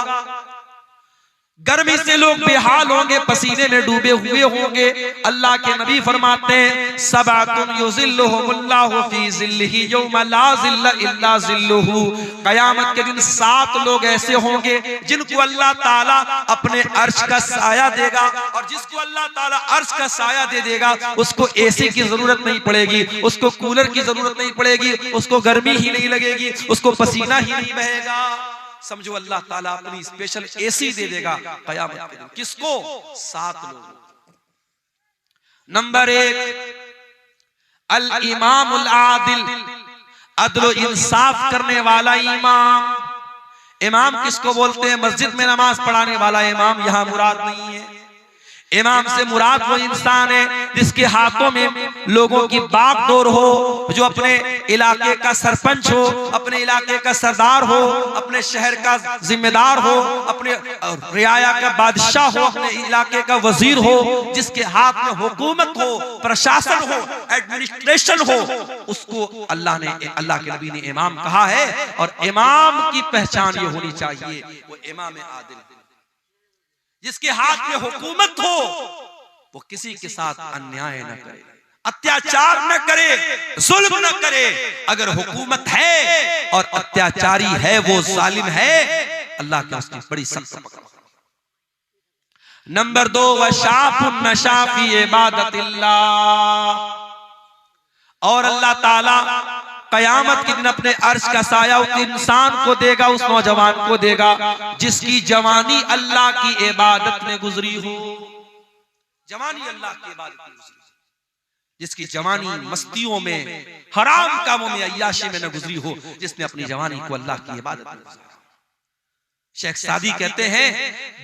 गर्मी से लोग बेहाल होंगे, पसीने में डूबे हुए होंगे। अल्लाह के नबी फरमाते हैं सबअतुन युज़िल्लुहुमुल्लाहु फी ज़िल्लिही यौमा ला ज़िल्ला इल्ला ज़िल्लुहु। कयामत के दिन 7 लोग ऐसे होंगे जिनको अल्लाह ताला अपने अर्श का साया देगा और जिसको अल्लाह ताला अर्श का साया दे देगा उसको एसी की जरूरत नहीं पड़ेगी, उसको कूलर की जरूरत नहीं पड़ेगी, उसको गर्मी ही नहीं लगेगी, उसको पसीना ही नहीं बहेगा। समझो अल्लाह ताला अपनी स्पेशल एसी दे देगा कयामत के दिन। किसको? 7 लोगों। नंबर 1 अल इमामुल आदिल, अदल इंसाफ करने वाला इमाम। इमाम किसको बोलते हैं? मस्जिद में नमाज पढ़ाने वाला इमाम यहां मुराद नहीं है। इमाम से मुराद वो इंसान है जिसके हाथों में लोगों की बागडोर हो, जो अपने इलाके का सरपंच हो, अपने इलाके का सरदार हो, अपने शहर का जिम्मेदार हो, अपने रियाया का बादशाह हो, अपने इलाके का वजीर हो, जिसके हाथ में हुकूमत हो, प्रशासन हो, एडमिनिस्ट्रेशन हो, उसको अल्लाह के नबी ने इमाम कहा है। और इमाम की पहचान ये होनी चाहिए, वो इमाम आदिल, जिसके हाथ में हुकूमत हो, वो किसी के साथ अन्याय न करे, अत्याचार न करे, जुल्म न करे। अगर हुकूमत है और अत्याचारी है, वो जालिम है, अल्लाह के उसकी बड़ी सख्त पकड़। नंबर 2 वशाफुन नशा फी इबादतिल्लाह, और अल्लाह ताला कयामत के दिन अपने अर्श का साया उस इंसान को देगा, उस नौजवान को देगा जिसकी जवानी अल्लाह की इबादत में गुजरी हो। जवानी अल्लाह की इबादत में गुजरी, जिसकी जवानी मस्तियों में, हराम कामों में, अय्याशी में न गुजरी हो, जिसने अपनी जवानी को अल्लाह की इबादत में गुजारा। शेख सादी कहते हैं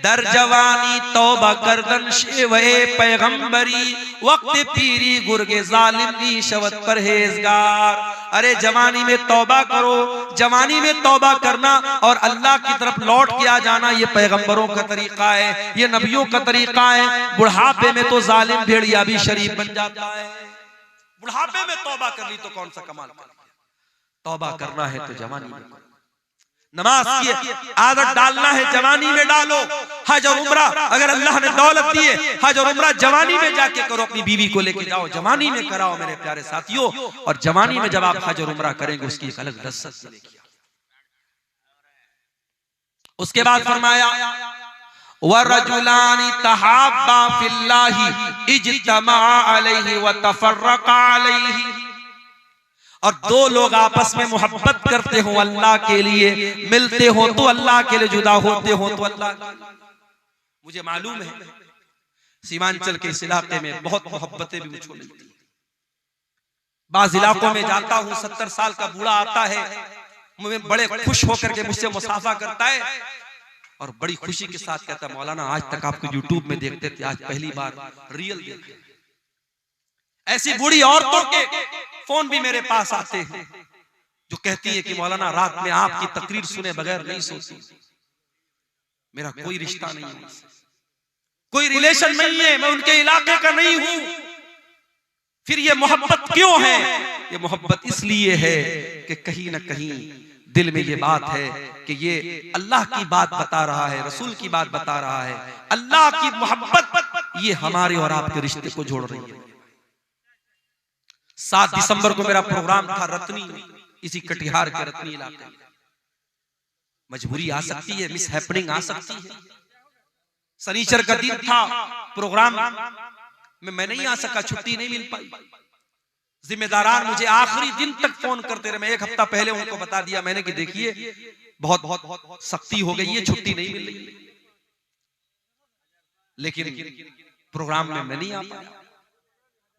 दर जवानी तौबा करदन शेवे पैगंबरी, वक्त पीरी गुर्गे जालिम की शवत परहेजगार। अरे जवानी में तौबा करो, जवानी में तौबा करना और अल्लाह की तरफ लौट के आ जाना, ये पैगंबरों का तरीका है, ये नबियों का तरीका है। बुढ़ापे में तो जालिम भेड़िया भी शरीफ बन जाता है। बुढ़ापे में तौबा कर ली तो कौन सा कमाल कर लिया। तौबा करना है तो जवानी में, नमाज की आदत डालना है जवानी में डालो। हज और उम्रा अगर अल्लाह ने दौलत दी है, हज और उम्रा जवानी में जाके करो, अपनी बीवी को लेके जाओ, जवानी में कराओ मेरे प्यारे साथियों। और जवानी में जब आप हज और उम्रा करेंगे उसकी एक अलग लज्जत मिलेगी। उसके बाद फरमाया वरजुलानी तहाब्बा फिल्लाहि इज्तमा अलैहि व तफर्रका अलैहि, और 2 लोग आपस में मोहब्बत करते हो अल्लाह के लिए, मिलते हो तो अल्लाह के लिए, जुदा होते हो तो अल्लाह के लिए। मुझे मालूम है सीमांचल के इस इलाके में बहुत मोहब्बतें भी मुझको मिलती हैं। बाज़ इलाकों में जाता हूँ, 70 साल का बूढ़ा आता है, मुझे बड़े खुश होकर के मुझसे मुसाफा करता है और बड़ी खुशी के साथ कहता है मौलाना आज तक आपको यूट्यूब में देखते थे, आज पहली बार रियल देखे। ऐसी बूढ़ी औरतों के फोन भी मेरे पास आते हैं जो कहती है कि मौलाना रात में आपकी तकरीर सुने बगैर नहीं सोती, मेरा कोई रिश्ता नहीं है, कोई रिलेशन नहीं है, मैं उनके इलाके का नहीं हूं, फिर ये मोहब्बत क्यों है? ये मोहब्बत इसलिए है कि कहीं ना कहीं दिल में ये बात है कि ये अल्लाह की बात बता रहा है, रसूल की बात बता रहा है। अल्लाह की मोहब्बत ये हमारे और आपके रिश्ते को जोड़ रही है। 7 दिसंबर को मेरा प्रोग्राम था रतनी, इसी कटिहार के रतनी इलाके में। मजबूरी आ सकती है, मिस हैपनिंग आ सकती है। शनिचर का दिन था, प्रोग्राम में मैं नहीं आ सका, छुट्टी नहीं मिल पाई। जिम्मेदारान मुझे आखिरी दिन तक फोन करते रहे। मैं 1 हफ्ता पहले उनको बता दिया मैंने कि देखिए बहुत सख्ती हो गई है, छुट्टी नहीं मिल रही। लेकिन प्रोग्राम में मैं नहीं आ पाया।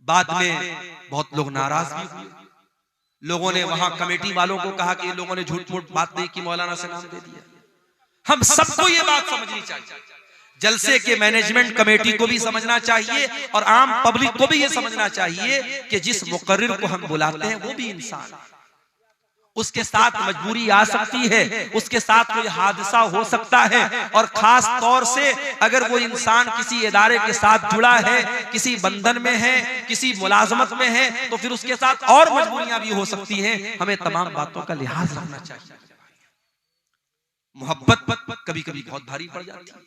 बाद में बहुत लोग नाराज भी हुए। लोगों ने वहां कमेटी वालों को कहा कि लोगों ने झूठ मूठ बात नहीं की, मौलाना से नाम दे दिया। हम सबको ये बात समझनी चाहिए, जलसे के मैनेजमेंट कमेटी को भी समझना चाहिए और आम पब्लिक को भी ये समझना चाहिए कि जिस मुकर्रिर को हम बुलाते हैं वो भी इंसान है, उसके साथ मजबूरी आ सकती है, उसके साथ कोई हादसा हो सकता है। और खास तौर से अगर वो इंसान किसी इदारे के साथ जुड़ा है, किसी बंधन में है, किसी मुलाजमत में है, तो फिर उसके साथ और मजबूरियां भी हो सकती हैं। हमें तमाम बातों का लिहाज रखना चाहिए। मोहब्बत कभी कभी बहुत भारी पड़ जाती है।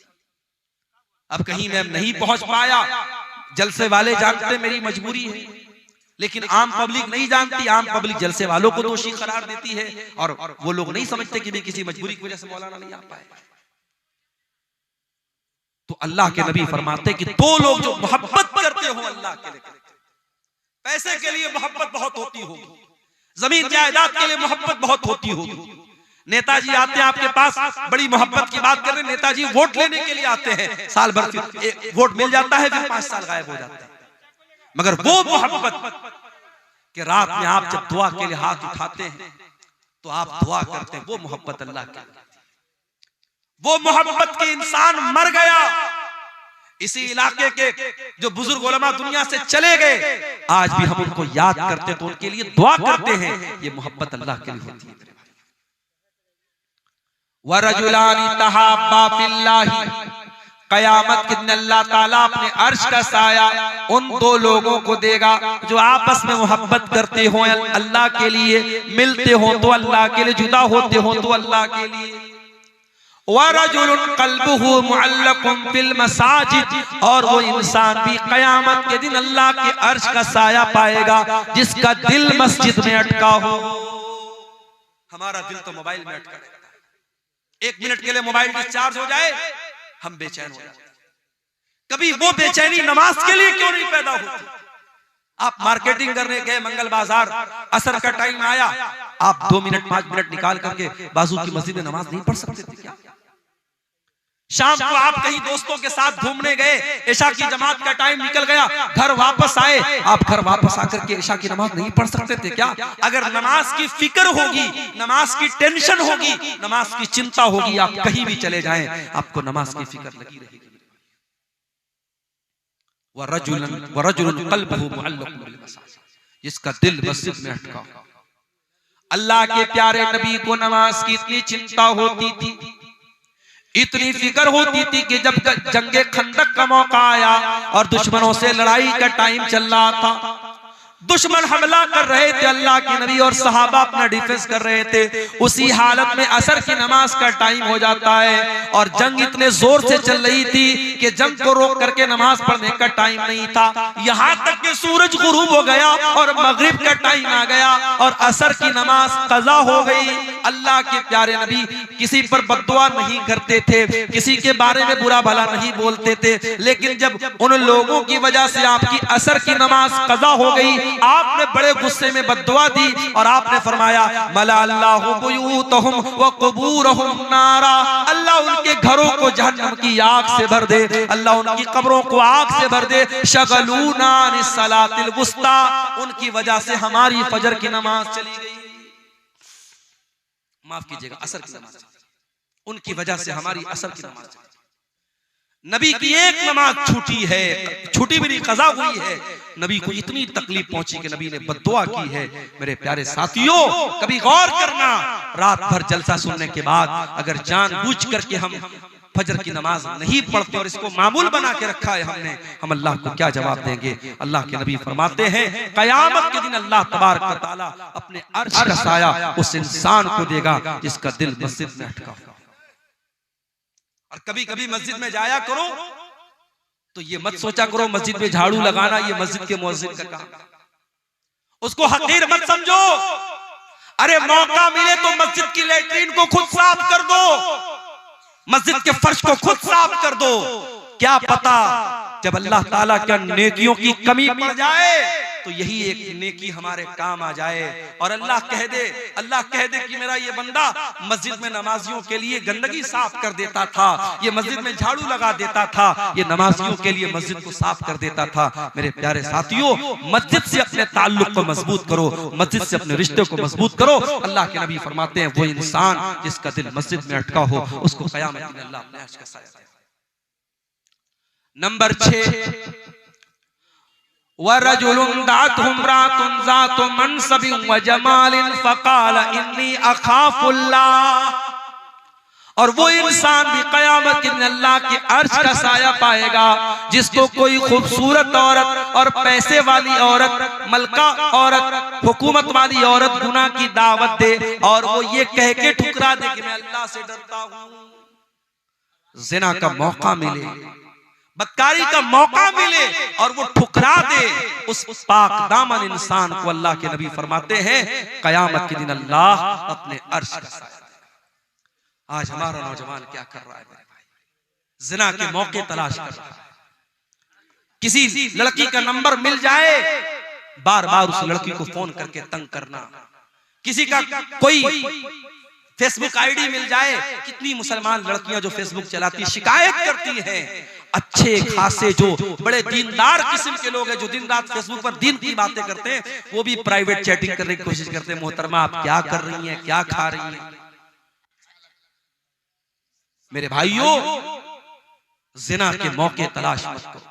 अब कहीं मैं नहीं पहुंच पाया, जलसे वाले जानते मेरी मजबूरी है, लेकिन आम पब्लिक नहीं जानती। आम पब्लिक जलसे वालों को दोषी करार देती है और वो लोग नहीं समझते कि भी किसी मजबूरी की वजह से मौलाना नहीं आ पाए। तो अल्लाह के नबी फरमाते कि दो लोग जो मोहब्बत करते हो अल्लाह के लिए, पैसे के लिए मोहब्बत बहुत होती होगी, जमीन जायदाद के लिए मोहब्बत बहुत होती होगी। नेताजी आते हैं आपके पास, बड़ी मोहब्बत की बात कर रहे हैं, नेताजी वोट लेने के लिए आते हैं, साल भर वोट मिल जाता है, फिर 5 साल गायब हो जाते हैं। मगर वो मोहब्बत कि रात में आप जब दुआ के लिए हाथ उठाते हैं तो आप दुआ करते हैं, वो मोहब्बत अल्लाह की। वो मोहब्बत के इंसान मर गया। इसी इलाके के जो बुजुर्ग उलमा दुनिया से चले गए, आज भी हम उनको याद करते तो उनके लिए दुआ करते हैं। ये मोहब्बत अल्लाह के लिए होती है। वरजुलानी तहाब्बा फिल्लाही, कयामत के दिन अल्लाह ताला अपने अर्श का साया उन दो लोगों को देगा जो आपस में मोहब्बत करते हो अल्लाह के लिए, मिलते हो तो अल्लाह के लिए, जुदा होते हो तो अल्लाह के लिए। वरजुलुन क़ल्बुहु मुअल्लक़ुन फिल मसाजिद, और वो इंसान भी कयामत के दिन अल्लाह के अर्श का साया पाएगा जिसका दिल मस्जिद में अटका हो। हमारा दिल तो मोबाइल में अटका रहता है। 1 मिनट के लिए मोबाइल डिस्चार्ज हो जाए हम बेचैन हो जाते हैं। कभी वो बेचैनी नमाज के लिए क्यों नहीं पैदा होती? आप मार्केटिंग करने गए मंगल बाजार, असर का टाइम आया, आप 2 मिनट 5 मिनट निकाल करके बाजू की मस्जिद में नमाज नहीं पढ़ सकते थे क्या? शाम को आप कहीं दोस्तों के साथ घूमने गए, इशा की जमात का टाइम निकल गया, घर वापस आए, आप घर वापस आकर के इशा की नमाज नहीं पढ़ सकते थे क्या? अगर नमाज की फिक्र होगी, नमाज की टेंशन होगी, नमाज की चिंता होगी, आप कहीं भी चले जाएं आपको नमाज की फिक्र लगी रहेगी। वरजुलन क़ल्बुहु मुअल्लक़ुन बिल मसाजिद, जिसका दिल मस्जिद में अटका। अल्लाह के प्यारे नबी को नमाज की इतनी चिंता होती थी, इतनी फिक्र होती थी कि जब जंगे खंदक का मौका आया और दुश्मनों से लड़ाई का टाइम चल रहा था, दुश्मन हमला कर रहे थे, अल्लाह के नबी और सहाबा अपना डिफेंस कर रहे थे, उसी हालत में असर की नमाज का टाइम हो जाता है और जंग इतने जोर से चल रही थी कि जंग को रोक करके नमाज पढ़ने का टाइम नहीं था। यहाँ तक कि सूरज गुरूब हो गया और मगरिब का टाइम आ गया और असर की नमाज कज़ा हो गई। अल्लाह के प्यारे नबी किसी पर बद्दुआ नहीं करते थे, किसी के बारे में बुरा भला नहीं बोलते थे, लेकिन जब उन लोगों की वजह से आपकी असर की नमाज कज़ा हो गई, आपने बड़े गुस्से में बद्दुआ दी और आपने फरमाया मला अल्लाहु बुयूतहुम व क़ुबूरहुम नारा, अल्लाह उनके घरों को जहन्नम की आग से भर दे, अल्लाह उनकी कब्रों को आग से भर दे। शगलूना अनिस सलातिल वुस्ता, उनकी वजह से हमारी फजर की नमाज चली गई, माफ कीजिएगा असर की नमाज, उनकी वजह से हमारी असर की नमाज। नबी की एक नमाज छूटी है, छूटी भी नहीं, कज़ा हुई है। नबी को इतनी तकलीफ पहुंची कि नबी ने बद्दुआ की है। मेरे प्यारे साथियों, कभी गौर करना, रात भर जलसा सुनने के बाद अगर जानबूझ करके हम फजर की नमाज नहीं पढ़ते और इसको मामूल बना के रखा है हमने, हम अल्लाह को क्या जवाब देंगे? अल्लाह के नबी फरमाते हैं कयामत के दिन अल्लाह तबारक व तआला अपने अर्श का साया उस इंसान को देगा जिसका दिल मस्जिद में अटका। और कभी कभी मस्जिद में जाया करो तो ये मत सोचा करो मस्जिद में झाड़ू लगाना ये मस्जिद के मुअज्जिन का काम, उसको हकीर मत समझो। अरे मौका मिले तो मस्जिद की लैट्रीन को खुद साफ कर दो, मस्जिद के फर्श को खुद साफ कर दो, क्या पता जब अल्लाह ताला के नेकियों की कमी पड़ जाए तो यही एक नेकी हमारे काम आ जाए और अल्लाह कह दे कि मेरा ये बंदा मस्जिद में नमाजियों के लिए गंदगी साफ कर देता था, ये मस्जिद में झाड़ू लगा देता था, ये नमाजियों के लिए मस्जिद को साफ कर देता था। मेरे प्यारे साथियों, मस्जिद से अपने ताल्लुक को मजबूत करो, मस्जिद से अपने रिश्ते को मजबूत करो। अल्लाह के नबी फरमाते हैं वो इंसान जिसका दिल मस्जिद में अटका हो उसको क़यामत के दिन अल्लाह अपने अर्श का साया देगा। नंबर 6, वरजुलुन दातहु इम्राअतुन ज़ातु मनसबिन व जमालिन फ़क़ाल इन्नी अख़ाफ़ुल्लाह। और वो इंसान भी क़यामत के दिन अल्लाह के अर्श का साया पाएगा जिसको कोई खूबसूरत औरत और पैसे वाली औरत, मलका औरत, हुकूमत वाली औरत गुनाह की दावत दे और वो ये कह के ठुकरा दे कि मैं अल्लाह से डरता हूं। ज़िना का मौका मिले, बदकारी का मौका मिले और वो ठुकरा दे, उस पाक दामन इंसान को अल्लाह के नबी फरमाते हैं क़यामत के दिन अल्लाह अपने अर्श का साया देगा। आज हमारा नौजवान क्या कर रहा है मेरे भाई? ज़िना के मौके तलाश कर रहा है। किसी लड़की का नंबर मिल जाए, बार बार उस लड़की को फोन करके तंग करना। किसी का कोई फेसबुक आईडी मिल जाए, कितनी मुसलमान लड़कियां जो फेसबुक चलाती शिकायत करती हैं। अच्छे खासे जो बड़े दीनदार किस्म के लोग हैं जो दिन रात फेसबुक पर दीन की बातें करते हैं, वो भी प्राइवेट चैटिंग करने की कोशिश करते हैं। मोहतरमा आप क्या कर रही हैं, क्या खा रही हैं? मेरे भाइयों, ज़िना के मौके तलाश मत करो।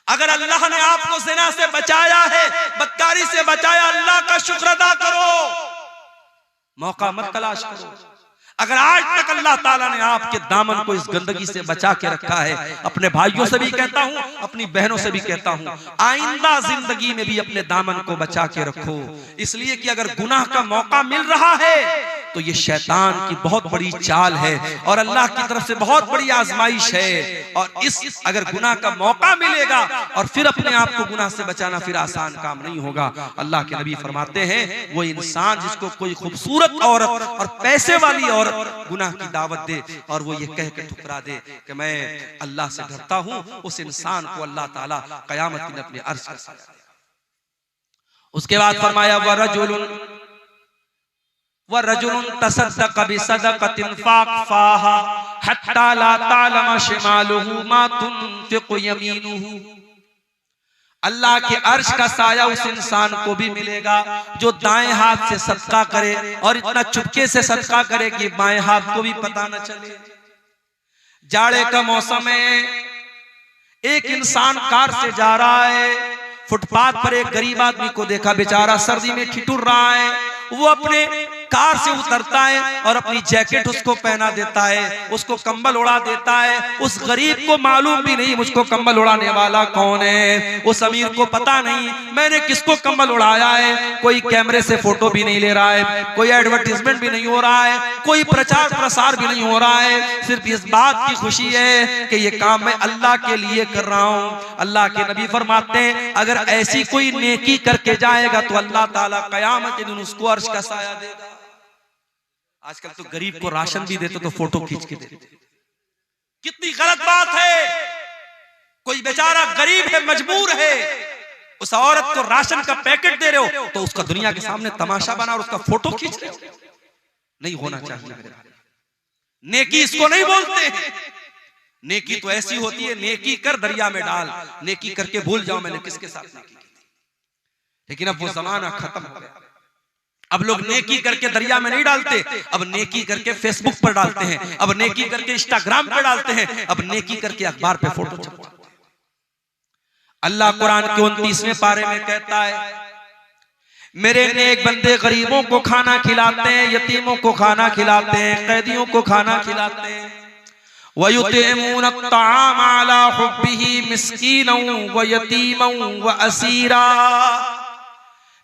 अगर अल्लाह ने आपको ज़िना से बचाया है, बदकारी से बचाया, अल्लाह का शुक्र अदा करो, मौका मत तलाश करो। अगर आज तक अल्लाह ताला ने आपके दामन को इस गंदगी से बचा के रखा है, अपने भाइयों से भी कहता हूं, अपनी बहनों से भी कहता हूं, आइंदा जिंदगी में भी अपने दामन को बचा के रखो। इसलिए कि अगर गुनाह का मौका मिल रहा है तो ये शैतान की बहुत बड़ी चाल है और अल्लाह की तरफ से बहुत बड़ी आजमाइश है। और इस अगर गुनाह का मौका मिलेगा और फिर अपने आप को गुनाह से बचाना फिर आसान काम नहीं होगा। अल्लाह के नबी फरमाते हैं वो इंसान जिसको कोई खूबसूरत औरत और पैसे वाली औरत गुनाह की दावत दे और वो ये कह के ठुकरा दे कि मैं अल्लाह से डरता हूं, उस इंसान को अल्लाह ताला क़यामत के दिन अपने अर्श का साया देगा। उसके बाद फरमाया वरजुलुन तसद्दक़ बिसदक़तिन फ़अख़फ़ाहा हत्ता ला तअलम शिमालुहु मा तुनफ़िक़ु यमीनुहु। अल्लाह के अर्श का साया उस इंसान को भी मिलेगा जो दाएं हाथ से सदका करे और इतना चुपके से सदका करे कि बाएं हाथ को भी पता न चले। जाड़े का मौसम है, एक इंसान कार से जा रहा है, फुटपाथ पर एक गरीब आदमी को देखा, बेचारा सर्दी में ठिठुर रहा है। वो अपने कार से उतरता है और अपनी जैकेट उसको पहना देता है, उसको कंबल उड़ा देता है। उस गरीब को मालूम भी नहीं मुझको कंबल उड़ाने वाला कौन है, उस अमीर को पता नहीं मैंने किसको कंबल उड़ाया है। कोई कैमरे से फोटो भी नहीं ले रहा है, कोई एडवर्टीजमेंट भी नहीं हो रहा है, कोई प्रचार प्रसार भी नहीं हो रहा है। सिर्फ इस बात की खुशी है कि ये काम मैं अल्लाह के लिए कर रहा हूँ। अल्लाह के नबी फरमाते हैं अगर ऐसी कोई नेकी करके जाएगा तो अल्लाह ताला क़यामत के दिन उसको अर्श का साया देगा। आजकल तो गरीब को राशन भी देते तो फोटो खींच के देते, कितनी गलत बात है। कोई बेचारा गरीब है, मजबूर है, उस औरत को राशन का पैकेट दे रहे हो तो उसका दुनिया के सामने तमाशा बना और उसका फोटो खींच रहे हो। नहीं होना चाहिए मेरे भाई। नेकी इसको नहीं बोलते हैं। नेकी तो ऐसी होती है, नेकी कर दरिया में डाल, नेकी करके भूल जाओ मैंने किसके साथ नेकी की थी। लेकिन अब वो जमाना खत्म हो गया। अब लोग नेकी करके दरिया में नहीं डालते, अब नेकी करके फेसबुक पर डालते हैं, अब नेकी करके इंस्टाग्राम पर डालते हैं, अब नेकी करके अखबार पे फोटो छपवाते हैं। अल्लाह कुरान के 29वें पारे में कहता है मेरे नेक बंदे गरीबों को खाना खिलाते हैं, यतीमों को खाना खिलाते हैं, कैदियों को खाना खिलाते हैं। वयुतिमून अत्ताम अला हुब्बिही मिस्कीनन व यतीमन व असीरा।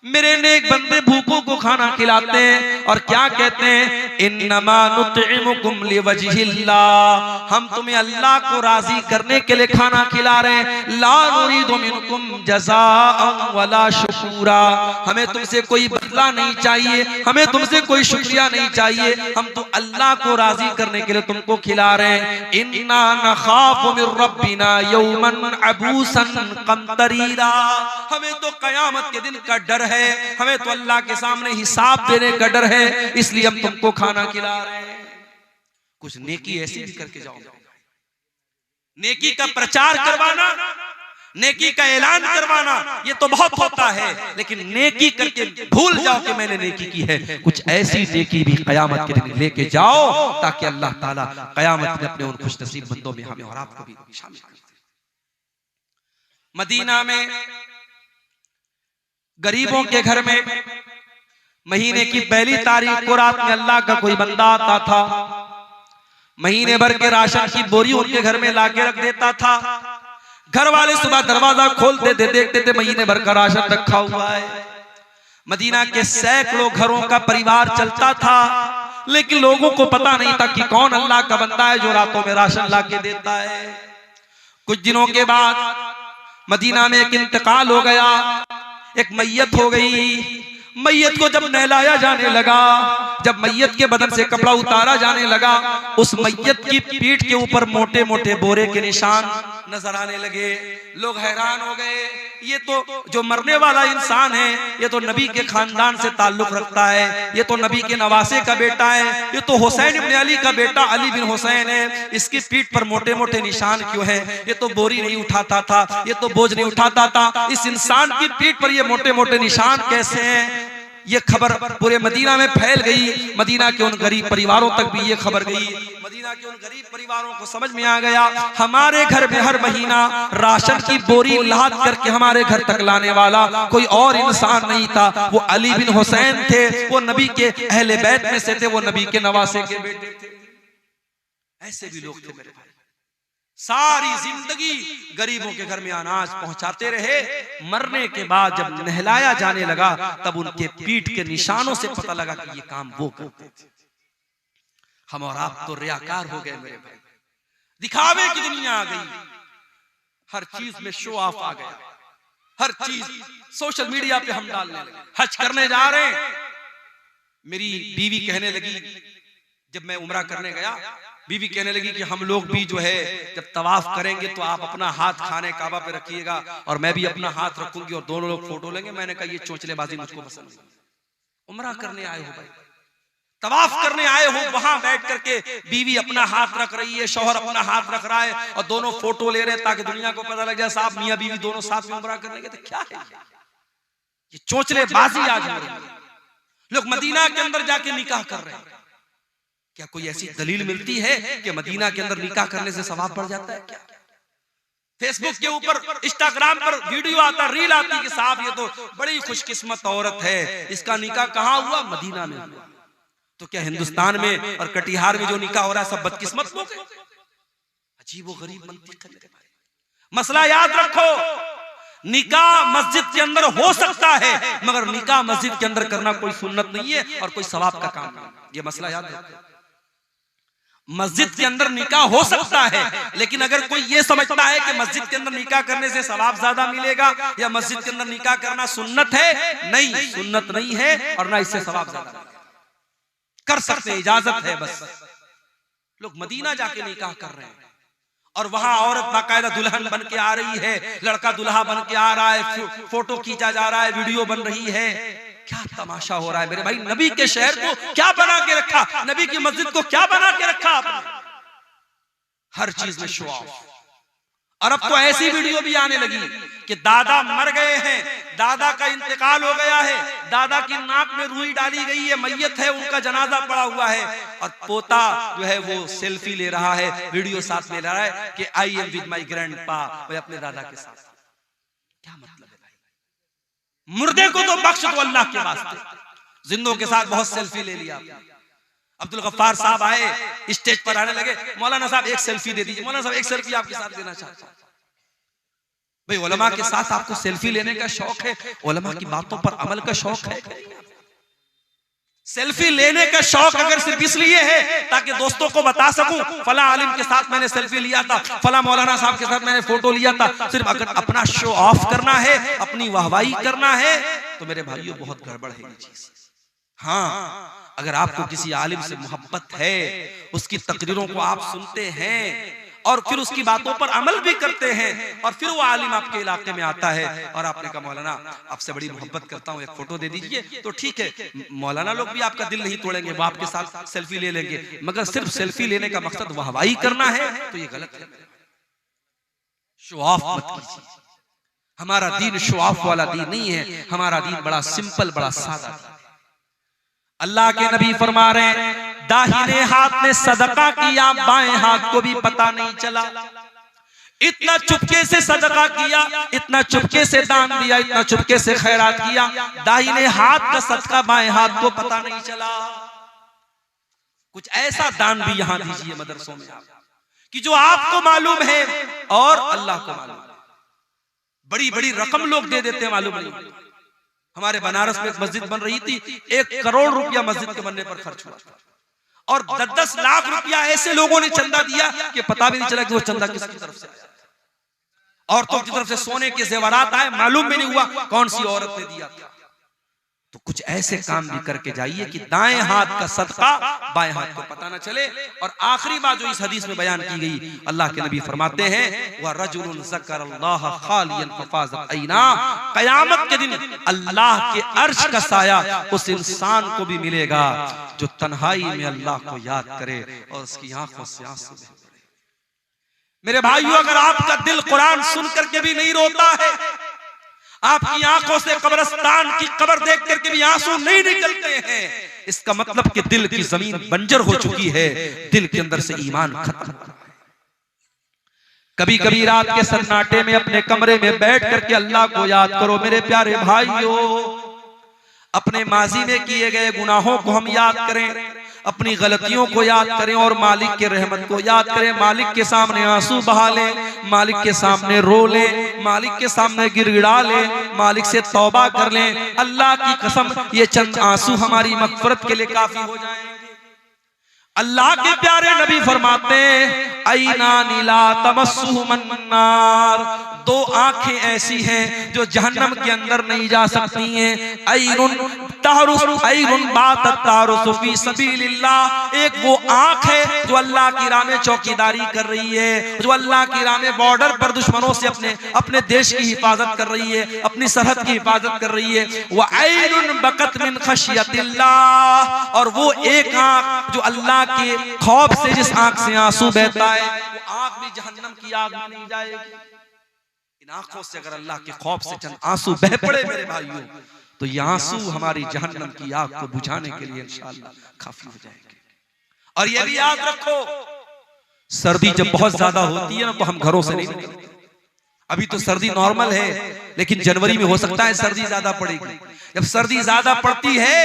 मेरे नेक बंदे भूखों को खाना खिलाते हैं और क्या कहते हैं, इन्नमा नुतइमुकुम लिवजहिल्लाह, हम तुम्हें अल्लाह को राजी करने के लिए खाना खिला रहे हैं। ला नुरीदु मिनकुम जज़ाअन वला शुकूरा, हमें तुमसे कोई बदला नहीं चाहिए, हमें तुमसे कोई शुक्रिया नहीं चाहिए, हम तो अल्लाह को राजी करने के लिए तुमको खिला रहे हैं। इन्ना नखाफु मिर रब्बिना यौमन अबूसन कमतरीरा, हमें तो कयामत के दिन का डर है, हमें तो अल्लाह के सामने हिसाब देने का डर है, इसलिए हम तुमको खाना खिला रहे हैं। कुछ नेकी ऐसी भी करके जाओ, नेकी का प्रचार करवाना, नेकी का ऐलान करवाना ये तो बहुत होता है, लेकिन नेकी करके भूल जाओ कि मैंने नेकी की है। कुछ ऐसी नेकी भी कयामत के दिन लेके जाओ ताकि अल्लाह ताला कयामत में अपने उन खुशनसीब बंदों में हमें और आपको भी शामिल कर दे। मदीना में गरीबों के घर में महीने की पहली तारीख को रात में अल्लाह का कोई बंदा आता था, महीने भर के राशन की बोरी उनके घर में लाके रख देता था। घर वाले सुबह दरवाजा खोलते थे, देखते थे महीने भर का राशन रखा हुआ है। मदीना के सैकड़ों घरों का परिवार चलता था, लेकिन लोगों को पता नहीं था कि कौन अल्लाह का बंदा है जो रातों में राशन लाके देता है। कुछ दिनों के बाद मदीना में एक इंतकाल हो गया, एक मैयत हो गई। मैयत को जब नहलाया जाने लगा, जब मैयत के बदन से कपड़ा उतारा जाने लगा, उस मैयत की पीठ के ऊपर मोटे मोटे बोरे के निशान नजर आने लगे। लोग हैरान हो गए, ये तो जो मरने वाला इंसान है ये तो नबी के खानदान से ताल्लुक रखता है, ये तो नबी के नवासे का बेटा है, ये तो हुसैन इब्न अली का बेटा अली बिन हुसैन है, इसकी पीठ पर मोटे मोटे निशान क्यों है? ये तो बोरी नहीं उठाता था, ये तो बोझ नहीं उठाता था, इस इंसान की पीठ पर ये मोटे मोटे निशान कैसे हैं? ये खबर पूरे मदीना में फैल गई। मदीना के उन गरीब परिवारों तक भी ये खबर गई। मदीना के उन गरीब परिवारों को समझ में आ गया, हमारे घर में हर महीना राशन की बोरी लाद करके हमारे घर तक लाने वाला कोई और इंसान नहीं था, वो अली बिन हुसैन थे, वो नबी के अहले बैत में से थे, वो नबी के नवासे के बेटे थे। ऐसे भी लोग थे मेरे भाई, सारी जिंदगी गरीबों के घर में अनाज पहुंचाते रहे। मरने के बाद जब नहलाया जाने लगा तब उनके पीठ के निशानों से पता लगा कि ये काम वो करते थे। हम और आप तो रियाकार हो गए मेरे भाई, दिखावे की दुनिया आ गई, हर चीज में शो ऑफ आ गया, हर चीज सोशल मीडिया पे हम डालने लगे। हज करने जा रहे हैं, मेरी बीवी कहने लगी, जब मैं उम्रा करने गया, बीवी कहने लगी कि हम लोग भी जो है जब तवाफ करेंगे तो आप अपना हाथ खाने काबा पे रखिएगा और मैं भी अपना हाथ रखूंगी और दोनों लोग फोटो लेंगे। मैंने कहा ये चोंचलेबाजी मुझको पसंद नहीं। उम्रा करने आए हो भाई, तवाफ करने आए हो, वहां बैठ करके बीवी अपना हाथ रख रही है, शौहर अपना हाथ रख रहा है और दोनों फोटो ले रहे हैं ताकि दुनिया को पता लग जाए साहब मियां बीवी दोनों साथ में उम्रा करने गए। तो क्या है ये चोंचलेबाजी? आज हो रही है, लोग मदीना के अंदर जाके निकाह कर रहे हैं। क्या कोई ऐसी दलील मिलती है कि मदीना के अंदर निकाह करने से सवाब बढ़ जाता है? क्या फेसबुक के ऊपर, इंस्टाग्राम पर वीडियो आता, रील आती कि साहब ये तो बड़ी खुशकिस्मत औरत है, इसका निकाह कहाँ हुआ? मदीना में हुआ। तो क्या हिंदुस्तान में और कटिहार में जो निकाह हो रहा है सब बदकिस्मत लोग हैं? अजीबो गरीब मंतिक है मेरे भाई। मसला याद रखो, निकाह मस्जिद के अंदर हो सकता है मगर निकाह मस्जिद के अंदर करना कोई सुन्नत नहीं है और कोई सवाब का काम नहीं। ये मसला याद रखो। मस्जिद के अंदर निकाह हो सकता है, लेकिन अगर कोई ये समझता है कि मस्जिद के अंदर निकाह करने से सवाब ज्यादा मिलेगा या मस्जिद के अंदर निकाह करना सुन्नत है, नहीं, सुन्नत नहीं है और ना इससे सवाब ज्यादा मिलेगा। कर सकते, इजाजत है बस। लोग मदीना जाके निकाह कर रहे हैं और वहां औरत बाकायदा दुल्हन बन के आ रही है, लड़का दुल्हा बन के आ रहा है, फोटो खींचा जा रहा है, वीडियो बन रही है। क्या तमाशा हो रहा है मेरे भाई। नबी के शहर को क्या बना के रखा, नबी की मस्जिद को क्या बना के रखा आपने? हर चीज में शो ऑफ। और अब तो ऐसी वीडियो भी आने लगी कि दादा मर गए हैं, दादा का इंतकाल हो गया है, दादा की नाक में रुई डाली गई है, मैयत है, उनका जनाजा पड़ा हुआ है और पोता जो है वो सेल्फी ले रहा है, वीडियो साथ में ले रहा है कि I am with my grandpa, मैं अपने दादा के साथ। क्या मतलब है भाई? मुर्दे को तो बख्श दो अल्लाह के वास्ते, जिंदों के साथ बहुत सेल्फी ले लिया। अब्दुल गफ्फार साहब आए, स्टेज पर आने लगे, मौलाना साहब एक सेल्फी दे दीजिए, मौलाना साहब एक सेल्फी आपके साथ देना चाहता हूं। भाई उलमा के साथ आपको सेल्फी लेने का शौक है, उलमा की बातों पर अमल का शौक है? सेल्फी लेने का शौक अगर सिर्फ इसलिए है ताकि दोस्तों को बता सकूं फला आलिम के साथ मैंने सेल्फी लिया था, फला मौलाना साहब के साथ मैंने फोटो लिया था, सिर्फ अगर अपना शो ऑफ करना है, अपनी वाहवाही करना है, तो मेरे भाइयों बहुत गड़बड़ है ये चीज। हाँ, अगर आपको किसी आलिम से मोहब्बत है, उसकी तकरीरों को आप सुनते हैं और फिर उसकी बातों पर अमल भी करते हैं, और फिर वो आलिम आपके इलाके में आता है और आपने कहा मौलाना आपसे बड़ी मोहब्बत करता हूँ, एक फोटो दे दीजिए, तो ठीक है, मौलाना लोग भी आपका दिल नहीं तोड़ेंगे, वो आपके साथ सेल्फी ले लेंगे, मगर सिर्फ सेल्फी लेने का मकसद वाहवाही करना है तो ये गलत है। शो ऑफ मत कीजिए। हमारा दीन शो ऑफ वाला दीन नहीं है, हमारा दीन बड़ा सिंपल, बड़ा सादा। अल्लाह के नबी फरमा रहे हैं दाहिने हाथ ने सदका किया, बाएं हाथ को भी पता नहीं चला। इतना चुपके से सदका किया, इतना चुपके से दान दिया, इतना चुपके से खैरात किया, दाहिने हाथ का सदका बाएं हाथ को पता नहीं चला। कुछ ऐसा दान भी यहां दीजिए मदरसों में आप, कि जो आपको मालूम है और अल्लाह को मालूम है। बड़ी बड़ी रकम लोग दे देते हैं, मालूम नहीं। हमारे बनारस में एक मस्जिद बन रही थी, 1 करोड़ रुपया मस्जिद के बनने पर खर्च हुआ था, और 10-10 लाख रुपया ऐसे लोगों ने चंदा दिया कि पता भी नहीं चला कि वो चंदा किसकी तरफ से आया। औरतों की तरफ से सोने के जेवरात आए, मालूम भी नहीं हुआ कौन सी औरत ने दिया था। तो कुछ ऐसे काम भी करके जाइए कि दाएं हाथ का सदका बाएं हाथ को पता ना चले। और आखिरी बात जो इस हदीस में बयान की गई, अल्लाह के नबी फरमाते हैं व रजुलुन ज़करल्लाह खालियन फफाज़त ऐना, क़यामत के दिन अल्लाह के अर्श का साया उस इंसान को भी मिलेगा जो तन्हाई में अल्लाह को याद करे और उसकी आंखों से आंसू बहे। मेरे भाइयों, अगर आपका दिल कुरान सुन करके भी नहीं रोता है, आपकी आंखों से कब्रिस्तान की कब्र देख करके भी आंसू नहीं निकलते हैं, इसका मतलब कि दिल की जमीन बंजर हो चुकी है, दिल के अंदर से ईमान खत्म। कभी कभी रात के सन्नाटे में अपने कमरे में बैठ करके अल्लाह को याद करो। मेरे प्यारे भाइयों, अपने माजी में किए गए गुनाहों को हम याद करें, अपनी गलतियों को याद करें और मालिक के रहमत को याद करें। मालिक के सामने आंसू बहा लें, मालिक के सामने रो लें, मालिक के सामने गिड़गिड़ा लें, मालिक से तौबा कर लें। अल्लाह की कसम, ये चंद आंसू हमारी मग़फ़िरत के लिए काफी हो जाएंगे। अल्लाह के प्यारे नबी फरमाते हैं ऐनानी ला तमस्सुहुमुन नार, 2 आंखें ऐसी हैं जो जहन्नम के अंदर नहीं जा सकती हैं। ऐनुन बातत तारुसु फी सबीलिल्लाह, एक वो आंख है जो अल्लाह की राह में चौकीदारी कर रही है, जो अल्लाह की राह में बॉर्डर पर दुश्मनों से अपने देश की हिफाजत कर रही है, अपनी सरहद की हिफाजत कर रही है। वो ऐनुन बकत मिन खशियतिल्लाह, और वो एक आंख जो अल्लाह के खौफ से, जिस आंख से आंसू बहता है, वो आंख भी जहन्नम की आग में नहीं जाएगी। इन आंखों से अगर अल्लाह के खौफ से चंद आंसू बह पड़े मेरे भाइयों, तो ये आंसू हमारी जहन्नम की आग को बुझाने के लिए इंशाअल्लाह काफी हो जाएंगे। और ये भी याद रखो, सर्दी जब बहुत ज्यादा होती है ना, तो हम घरों से नहीं निकलते। अभी तो सर्दी नॉर्मल है, लेकिन जनवरी में हो सकता है सर्दी ज्यादा पड़ेगी। जब सर्दी ज्यादा पड़ती है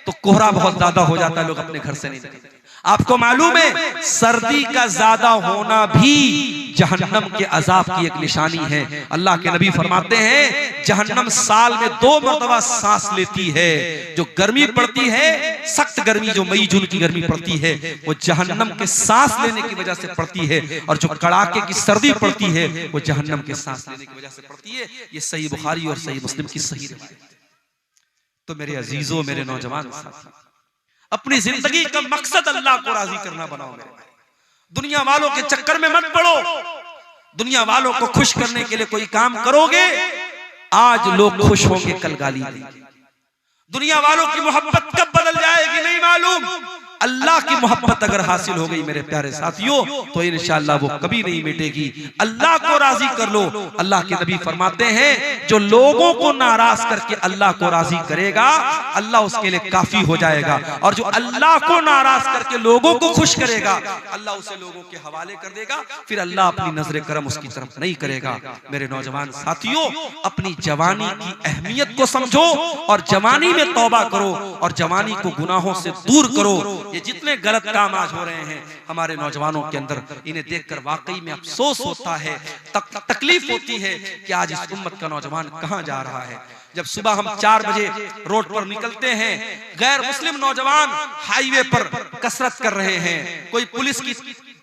तो कोहरा बहुत ज्यादा हो जाता है, लोग अपने घर से नहीं निकलते। आपको मालूम है, सर्दी का ज्यादा होना भी जहन्नम के अजाब की एक निशानी है। अल्लाह के नबी फरमाते हैं जहन्नम साल में 2 मरतबा सांस लेती है। जो गर्मी पड़ती है, सख्त गर्मी, जो मई जून की गर्मी पड़ती है, वो जहन्नम के सांस लेने की वजह से पड़ती है, और जो कड़ाके की सर्दी पड़ती है वो जहन्नम के सांस लेने की वजह से पड़ती है। ये सही बुखारी और सही मुस्लिम की सही रिवायत। तो मेरे अजीजों, मेरे नौजवान साथी, अपनी जिंदगी का मकसद अल्लाह को राजी करना बनाओ। मेरे भाई, दुनिया वालों के चक्कर में मत पड़ो। दुनिया वालों को खुश करने के लिए कोई काम करोगे, आज लोग खुश होंगे, कल गाली देंगे। दुनिया वालों की मोहब्बत कब बदल जाएगी नहीं मालूम। अल्लाह की मोहब्बत अगर हासिल हो गई मेरे प्यारे साथियों, तो इंशाअल्लाह वो कभी नहीं मिटेगी। अल्लाह को राजी कर लो। अल्लाह के नबी फरमाते हैं जो लोगों को नाराज करके अल्लाह को राजी करेगा, अल्लाह उसके लिए काफी हो जाएगा। और जो अल्लाह को नाराज करके लोगों को खुश करेगा, अल्लाह उसे लोगों के हवाले कर देगा, फिर अल्लाह अपनी नजर करम उसकी तरफ नहीं करेगा। मेरे नौजवान साथियों, अपनी जवानी की अहमियत को समझो और जवानी में तौबा करो और जवानी को गुनाहों से दूर करो। ये जितने गलत काम आज हो रहे हैं हमारे नौजवानों के अंदर, इन्हें देखकर वाकई में अफसोस होता है, तकलीफ होती है कि आज इस उम्मत का नौजवान कहां जा रहा है। जब सुबह हम 4 बजे रोड पर निकलते हैं, गैर मुस्लिम नौजवान हाईवे पर कसरत कर रहे हैं, कोई पुलिस की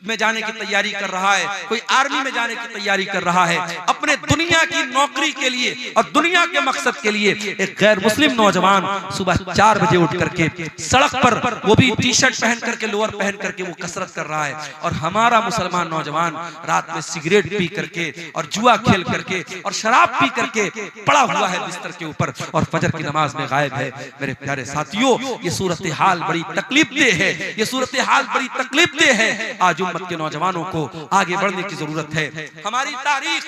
में जाने की तैयारी कर रहा है, कोई आर्मी में जाने की तैयारी कर रहा है, अपने दुनिया की नौकरी के लिए और दुनिया के मकसद के लिए एक गैर मुस्लिम नौजवान सुबह 4 बजे उठ करके सड़क पर, वो भी टी शर्ट पहन करके, लोअर पहन करके वो कसरत कर रहा है। और हमारा मुसलमान नौजवान रात में सिगरेट पी करके और जुआ खेल करके और शराब पी करके पड़ा हुआ है बिस्तर के ऊपर और फजर की नमाज में गायब है। मेरे प्यारे साथियों, ये सूरत हाल बड़ी तकलीफ दे है, ये सूरत हाल बड़ी तकलीफ दे है। आज उम्मत के नौजवानों को आगे बढ़ने की जरूरत है। हमारी तारीख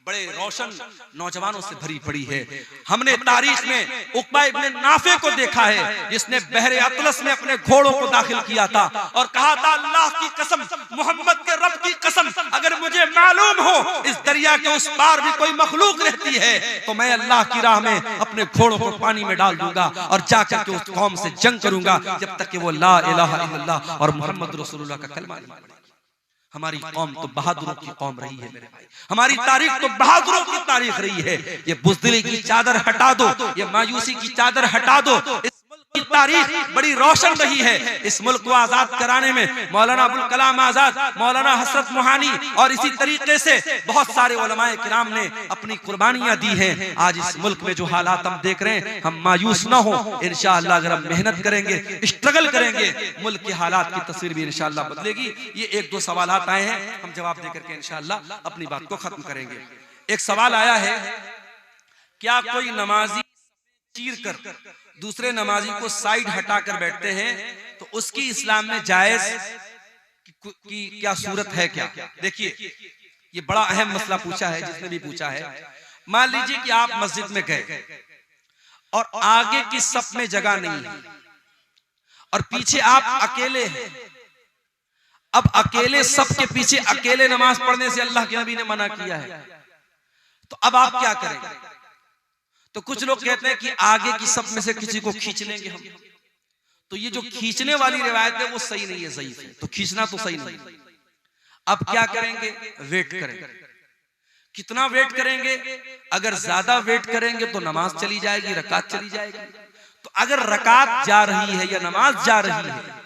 बड़े रोशन नौजवानों से भरी पड़ी है। हमने तारीख में उक़बा इब्न नाफे को देखा है, जिसने बहरे अतलस में अपने घोड़ों को दाखिल किया था और कहा था, अल्लाह की कसम, मोहम्मद के रब की कसम, अगर मुझे मालूम हो इस दरिया के उस पार भी कोई मखलूक रहती है तो मैं अल्लाह की राह में अपने घोड़ों को पानी में डाल दूंगा और जाकर के उस कौम से जंग करूंगा जब तक कि वो ला इलाहा इल्लल्लाह और मोहम्मद रसूलुल्लाह का कलमा नहीं पढ़े। हमारी कौम तो बहादुरों की कौम रही है मेरे भाई, हमारी तारीख तो बहादुरों की तारीख रही है। ये बुज़दिली की चादर हटा दो, ये मायूसी की चादर हटा दो। इस मुल्क की तारीख बड़ी रोशन रही है। इस मुल्क को आजाद कराने में मौलाना अबुल कलाम आजाद, मौलाना हसरत मोहानी और इसी तरीके से बहुत सारे उलमाए किराम ने अपनी कुर्बानियां दी हैं। आज इस मुल्क में जो हालात हम देख रहे हैं, हम मायूस ना हो। इंशाअल्लाह अगर हम मेहनत करेंगे, स्ट्रगल करेंगे, मुल्क के हालात की तस्वीर भी इंशाअल्लाह बदलेगी। ये 1-2 सवालात आए हैं, हम जवाब देकर के इंशाअल्लाह अपनी बात को खत्म करेंगे। एक सवाल आया है, क्या कोई नमाजी चीर कर दूसरे नमाजी को साइड हटाकर बैठते हैं तो उसकी इस्लाम में जायज की क्या सूरत है क्या? देखिए, ये बड़ा अहम मसला पूछा है जिसने भी पूछा है। मान लीजिए कि आप मस्जिद में गए और आगे की सफ में जगह नहीं है और पीछे आप अकेले हैं। अब अकेले सफ के पीछे अकेले नमाज पढ़ने से अल्लाह के नबी ने मना किया है, तो अब आप क्या करेंगे? तो कुछ लोग कहते हैं कि आगे की सफ में से किसी को खींच लेंगे हम। तो ये जो खींचने वाली रिवायत है वो सही नहीं है, ज़ईफ है, तो खींचना तो सही नहीं। अब क्या करेंगे? वेट करेंगे। कितना वेट करेंगे? अगर ज्यादा वेट करेंगे तो नमाज चली जाएगी, रकात चली जाएगी। तो अगर रकात जा रही है या नमाज जा रही है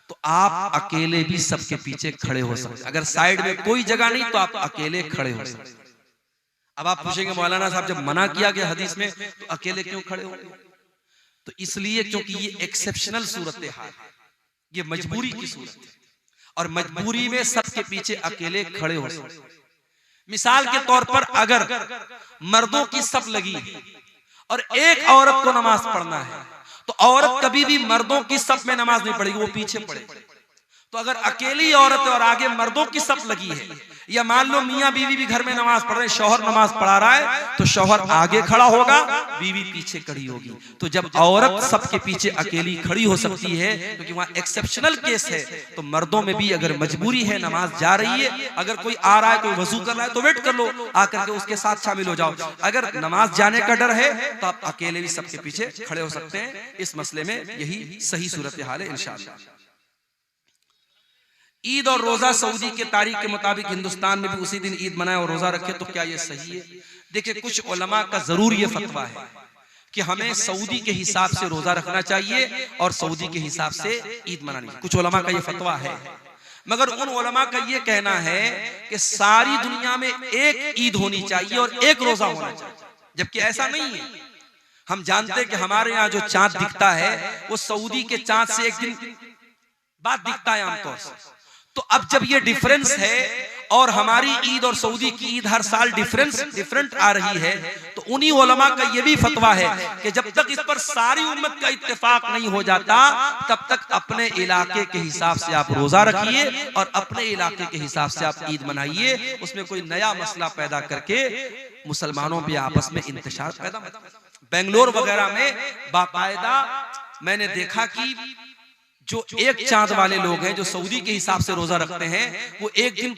तो आप अकेले भी सबके पीछे खड़े हो सकते। अगर साइड में कोई जगह नहीं तो आप अकेले खड़े हो सकते। अब आप पूछेंगे, मौलाना साहब जब मना किया गया हदीस में तो अकेले क्यों खड़े होंगे? तो इसलिए क्योंकि ये एक्सेप्शनल सूरत हाल है, ये मजबूरी की सूरत है और मजबूरी में सबके पीछे अकेले खड़े हो सकते। मिसाल के तौर पर अगर मर्दों की सफ लगी है और एक औरत को नमाज पढ़ना है तो औरत कभी भी मर्दों की सफ में नमाज नहीं पढ़ेगी, वो पीछे पढ़ेगी। तो अगर अकेली औरत है और आगे मर्दों की सफ लगी है, या मान लो मियां बीवी भी घर में नमाज पढ़ रहे हैं, शौहर नमाज पढ़ा रहा है तो शौहर आगे खड़ा होगा, बीवी पीछे खड़ी होगी। तो जब औरत सबके पीछे अकेली खड़ी हो सकती है क्योंकि वहां एक्सेप्शनल केस है, तो मर्दों में भी अगर मजबूरी है, नमाज जा रही है, अगर कोई आ रहा है, कोई वजू कर रहा है तो वेट कर लो, आकर के उसके साथ शामिल हो जाओ। अगर नमाज जाने का डर है तो आप अकेले भी सबके पीछे खड़े हो सकते हैं। इस मसले में यही सही सूरत हाल है इंशाअल्लाह। ईद और रोजा सऊदी के तारीख के मुताबिक हिंदुस्तान में भी उसी दिन ईद मनाए और रोजा रखे, तो क्या ये सही है? देखिए, कुछ उलमा का जरूर ये फतवा है कि हमें सऊदी के हिसाब से रोजा रखना चाहिए और सऊदी के हिसाब से ईद मनानी चाहिए। कुछ उलमा का ये फतवा है, मगर उन उलमा का ये कहना है कि सारी दुनिया में एक ईद होनी चाहिए और एक रोजा होना चाहिए, जबकि ऐसा नहीं है। हम जानते हैं कि हमारे यहाँ जो चांद दिखता है वो सऊदी के चांद से एक दिन बाद दिखता है आमतौर से। तो अब जब ये डिफरेंस है और हमारी ईद और सऊदी की ईद हर साल डिफरेंट आ रही है, तो उन्हीं उलमा का ये भी फतवा है कि जब तक इस पर सारी उम्मत का इत्तेफाक नहीं हो जाता तब तक अपने इलाके के हिसाब से आप रोजा रखिए और अपने इलाके के हिसाब से आप ईद मनाइए। उसमें कोई नया मसला पैदा करके मुसलमानों में आपस में इंतशार पैदा मत। बेंगलोर वगैरह में बाकायदा मैंने देखा कि जो एक चांद वाले लोग हैं जो सऊदी के हिसाब से रोजा रखते हैं, वो एक दिन